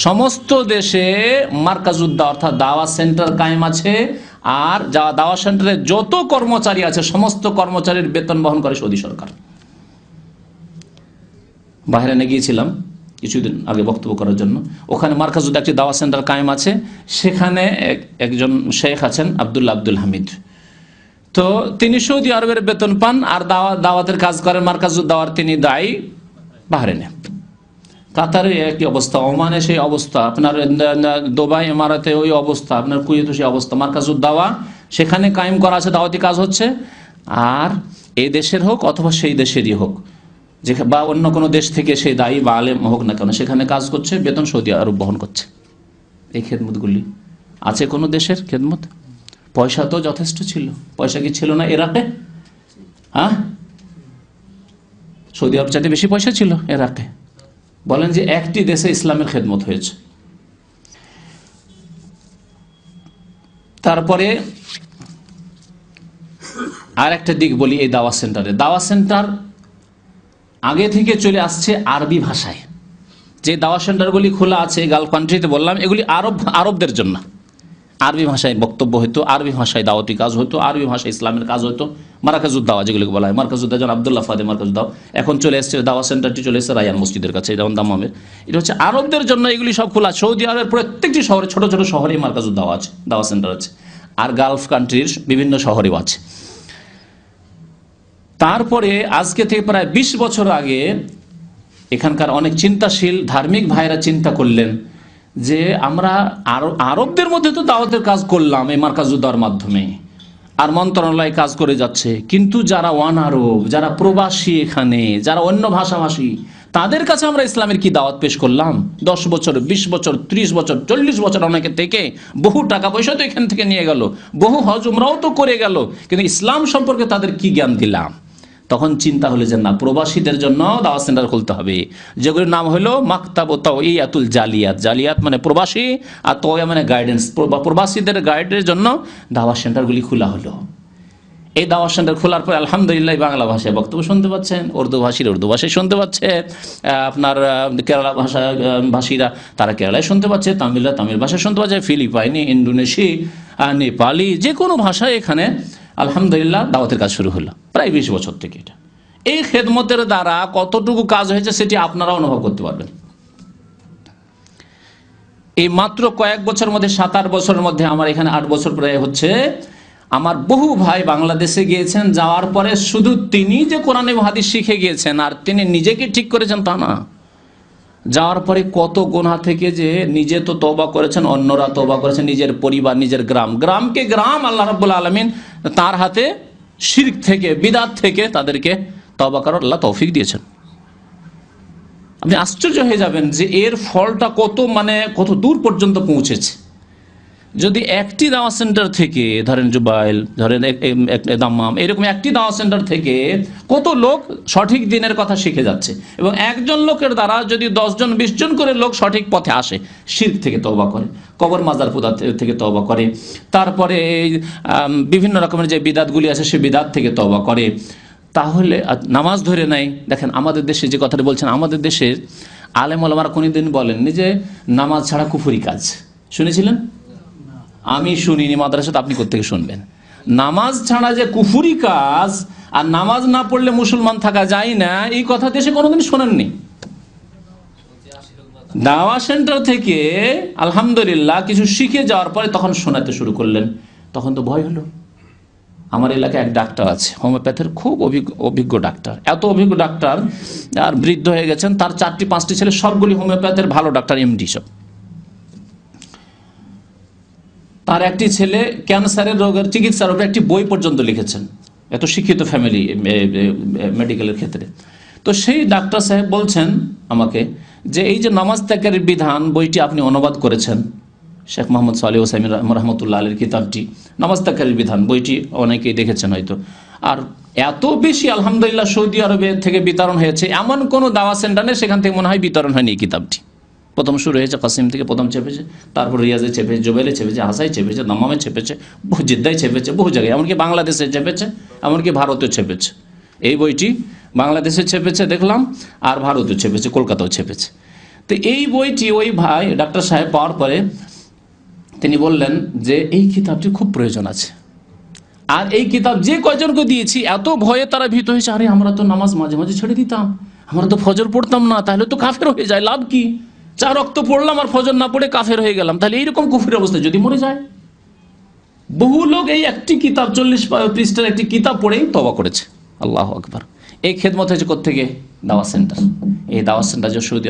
Speaker 1: সমস্ত দেশে মার্কাজুদ দাওয়া অর্থাৎ দাওয়া সেন্টার কায়েম আছে। আর দাওয়া সেন্টারে যত কর্মচারী আছে, সমস্ত কর্মচারীর বেতন বহন করে সৌদি সরকার। বাহরাইনে গিয়েছিলাম কিছুদিন আগে বক্তব্য করার জন্য, ওখানে মার্কাজুদ একটি দাওয়া সেন্টার কায়েম আছে। সেখানে একজন শেখ আছেন আব্দুল হামিদ, তো তিনি সৌদি আরবের বেতন পান আর দাওয়াতের কাজ করেন। মার্কাজুদ দাওয়ার তিনি দায়ী বাহরাইনে। কাতারে একই অবস্থা, ওমানে সেই অবস্থা, আপনার দুবাই ইমারাতে ওই অবস্থা, আপনার কুয়েতে সেই অবস্থা। মার্কাজুদ দাওয়া সেখানে কায়েম করা আছে, দাওয়াতি কাজ হচ্ছে। আর এই দেশের হোক অথবা সেই দেশেরই হোক, যে বা অন্য কোনো দেশ থেকে সেই দায়ী বা আলেম হোক না কেন, সেখানে কাজ করছে, বেতন সৌদি আরব বহন করছে। এই খেদমতগুলি আছে কোনো দেশের খেদমত? পয়সা তো যথেষ্ট ছিল, পয়সা কি ছিল না ইরাকে? হ্যাঁ, সৌদি আরব চাইতে বেশি পয়সা ছিল ইরাকে। বলেন যে একটি দেশে ইসলামের খেদমত হয়েছে। তারপরে আর একটা দিক বলি, এই দাওয়া সেন্টারে, দাওয়া সেন্টার আগে থেকে চলে আসছে আরবি ভাষায়। যে দাওয়া সেন্টারগুলি খোলা আছে গালফ কান্ট্রিতে, বললাম এগুলি আরবদের জন্য। আরবি ভাষায় বক্তব্য হতো, আরবি ভাষায় দাওয়াতি কাজ হতো, আরবি ভাষায় ইসলামের কাজ হতো। মার্কাজুদ দাওয়া যেগুলোকে বলা হয়, মার্কাজুদ দাওয়া, যেমন আব্দুল্লাহ ফাদে মার্কাজুদ দাওয়া। এখন চলে এসছে দাওয়া সেন্টারটি, চলে এসছে রায়ান মসজিদের কাছে, যেমন দাম্মামের। এটা হচ্ছে আরবদের জন্য, এগুলি সব খোলা। সৌদি আরবের প্রত্যেকটি শহরে, ছোট ছোট শহরে মার্কাজুদ দাওয়া আছে, দাওয়া সেন্টার আছে। আর গালফ কান্ট্রির বিভিন্ন শহরেও আছে। তারপরে আজকে থেকে প্রায় 20 বছর আগে এখানকার অনেক চিন্তাশীল ধার্মিক ভাইরা চিন্তা করলেন যে আমরা আরবদের মধ্যে তো দাওয়াতের কাজ করলাম এই মার্কাজুদ দাওয়ার মাধ্যমে, আর মন্ত্রণালয় কাজ করে যাচ্ছে, কিন্তু যারা আরব, যারা প্রবাসী, এখানে যারা অন্য ভাষাভাষী, তাদের কাছে আমরা ইসলামের কি দাওয়াত পেশ করলাম? 10 বছর, 20 বছর, 30 বছর, 40 বছর অনেকে থেকে বহু টাকা পয়সা তো এখান থেকে নিয়ে গেল, বহু হজ উমরাও তো করে গেল, কিন্তু ইসলাম সম্পর্কে তাদের কি জ্ঞান দিলাম? তখন চিন্তা হলো যে না, প্রবাসীদের জন্য দাওয়াত সেন্টার খুলতে হবে, যেগুলোর নাম হলো মাকতাব তাওইয়াতুল জালিয়াত। জালিয়াত মানে প্রবাসী, আর তাওইয়া মানে গাইডেন্স, প্রবাসীদের গাইডের জন্য দাওয়াত সেন্টারগুলি খোলা হলো। এই দাওয়াত সেন্টার খোলার পর আলহামদুলিল্লাহ বাংলা ভাষায় বক্তব্য শুনতে পাচ্ছেন, উর্দু ভাষীর উর্দু ভাষায় শুনতে পাচ্ছে, আপনার কেরালা ভাষীরা তারা কেরালায় শুনতে পাচ্ছে, তামিলরা তামিল ভাষায় শুনতে পাচ্ছে, ফিলিপাইনি, ইন্দোনেশি, নেপালি, যে কোনো ভাষায় এখানে আলহামদুলিল্লাহ দাওয়াতের কাজ শুরু হলো প্রায় 20 বছর থেকে। এটা এই খেদমতের দ্বারা কতটুকু কাজ হয়েছে সেটি আপনারা অনুভব করতে পারবেন। এই মাত্র কয়েক বছরের মধ্যে, 7-8 বছরের মধ্যে, আমার এখানে 8 বছর প্রায় হচ্ছে, আমার বহু ভাই বাংলাদেশে গিয়েছেন, যাওয়ার পরে শুধু তিনি যে কোরআন এবং হাদিস শিখে গিয়েছেন আর তিনি নিজেকে ঠিক করেছেন তা না, যাওয়ার পরে কত গুনাহ থেকে যে নিজে তো তওবা করেছেন, অন্যরা তওবা করেছেন, নিজের পরিবার, নিজের গ্রামকে গ্রাম আল্লাহ রাব্বুল আলামিন তার হাতে শিরক থেকে, বিদআত থেকে তাদেরকে তওবা করার আল্লাহ তৌফিক দিয়েছেন। আপনি আশ্চর্য হয়ে যাবেন যে এর ফলটা কত দূর পর্যন্ত পৌঁছেছে। যদি একটি দাওয়া সেন্টার থেকে, ধরেন জুবাইল, ধরেন দাম্মাম, এরকম একটি দাওয়া সেন্টার থেকে কত লোক সঠিক দিনের কথা শিখে যাচ্ছে, এবং একজন লোকের দ্বারা যদি 10 জন 20 জন করে লোক সঠিক পথে আসে, শিরক থেকে তওবা করে, কবর মাজার পূজা থেকে তওবা করে, তারপরে বিভিন্ন রকমের যে বিদাতগুলি আছে সে বিদাত থেকে তওবা করে, তাহলে নামাজ ধরে নেয়। দেখেন আমাদের দেশে যে কথাটা বলছেন, আমাদের দেশের আলেম ওলামারা কোনোদিন বলেননি যে নামাজ ছাড়া কুফরি কাজ। শুনেছিলেন? আমি শুনিনি, মাদ্রাসাতে আপনি কোত্থেকে শুনবেন? নামাজ ছাড়া যে কুফরি কাজ আর নামাজ না পড়লে মুসলমান থাকা যায় না, এই কথা দেশে কোনোদিন শোনেননি। দাওয়া সেন্টার থেকে আলহামদুলিল্লাহ কিছু শিখে যাওয়ার পরে তখন শোনাতে শুরু করলেন, তখন তো ভয় হলো। আমার এলাকায় এক ডাক্তার আছে, হোমিওপ্যাথের খুব অভিজ্ঞ ডাক্তার, এত অভিজ্ঞ ডাক্তার, আর বৃদ্ধ হয়ে গেছেন, তার 4টি-5টি ছেলে, সবগুলি হোমিওপ্যাথের ভালো ডাক্তার, এমডি সব। তার একটি ছেলে ক্যান্সারের রোগের চিকিৎসার উপরে একটি বই পর্যন্ত লিখেছেন, এত শিক্ষিত ফ্যামিলি মেডিকেলের ক্ষেত্রে। তো সেই ডাক্তার সাহেব বলছেন আমাকে যে এই যে নামাজ ত্যাগের বিধান বইটি আপনি অনুবাদ করেছেন, শেখ মোহাম্মদ সালেহ ওসাইমিন রহমতুল্লাহ আলীর কিতাবটি, নামাজ ত্যাগের বিধান বইটি অনেকেই দেখেছেন হয়তো। আর এত বেশি আলহামদুলিল্লাহ সৌদি আরবে থেকে বিতরণ হয়েছে, এমন কোনো দাওয়া সেন্টার নেই সেখান থেকে মনে হয় বিতরণ হয়নি এই কিতাবটি। প্রথম শুরু হয়েছে কাসিম থেকে, প্রথম চেপেছে, তারপর রিয়াজে চেপেছে, জুবাইলে চেপেছে, হাসাই চেপেছে, দাম্মামে চেপেছে, বহু জিদ্দায় চেপেছে, বহু জায়গায়, এমনকি বাংলাদেশে চেপেছে, এমনকি ভারতেও চেপেছে। এই বইটি বাংলাদেশে চেপেছে দেখলাম, আর ভারতেও চেপেছে, কলকাতাও চেপেছে। তো এই বইটি ওই ভাই ডাক্তার সাহেব পাওয়ার পরে তিনি বললেন যে এই কিতাবটি খুব প্রয়োজন আছে, আর এই কিতাব যে কয়জনকে দিয়েছি এত ভয়ে তারা ভীত হয়েছে, আরে আমরা তো নামাজ মাঝে মাঝে ছেড়ে দিতাম, আমরা তো ফজর পড়তাম না, তাহলে তো কাফের হয়ে যায়, লাভ কি? 4 ওয়াক্ত পড়লাম আর ফজর না পড়ে কাফের হয়ে গেলাম, তাহলে এইরকম কুফরের অবস্থায় যদি মরে যায়। বহু লোক এই একটি কিতাব, 40 পৃষ্ঠার একটি কিতাব পড়েই তওবা করেছে। আল্লাহু আকবার। এই খেদমত হয়েছে কোত্থেকে? দাওয়া সেন্টার। এই দাওয়া সেন্টার যে সৌদি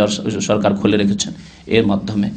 Speaker 1: সরকার খুলে রেখেছেন, এর মাধ্যমে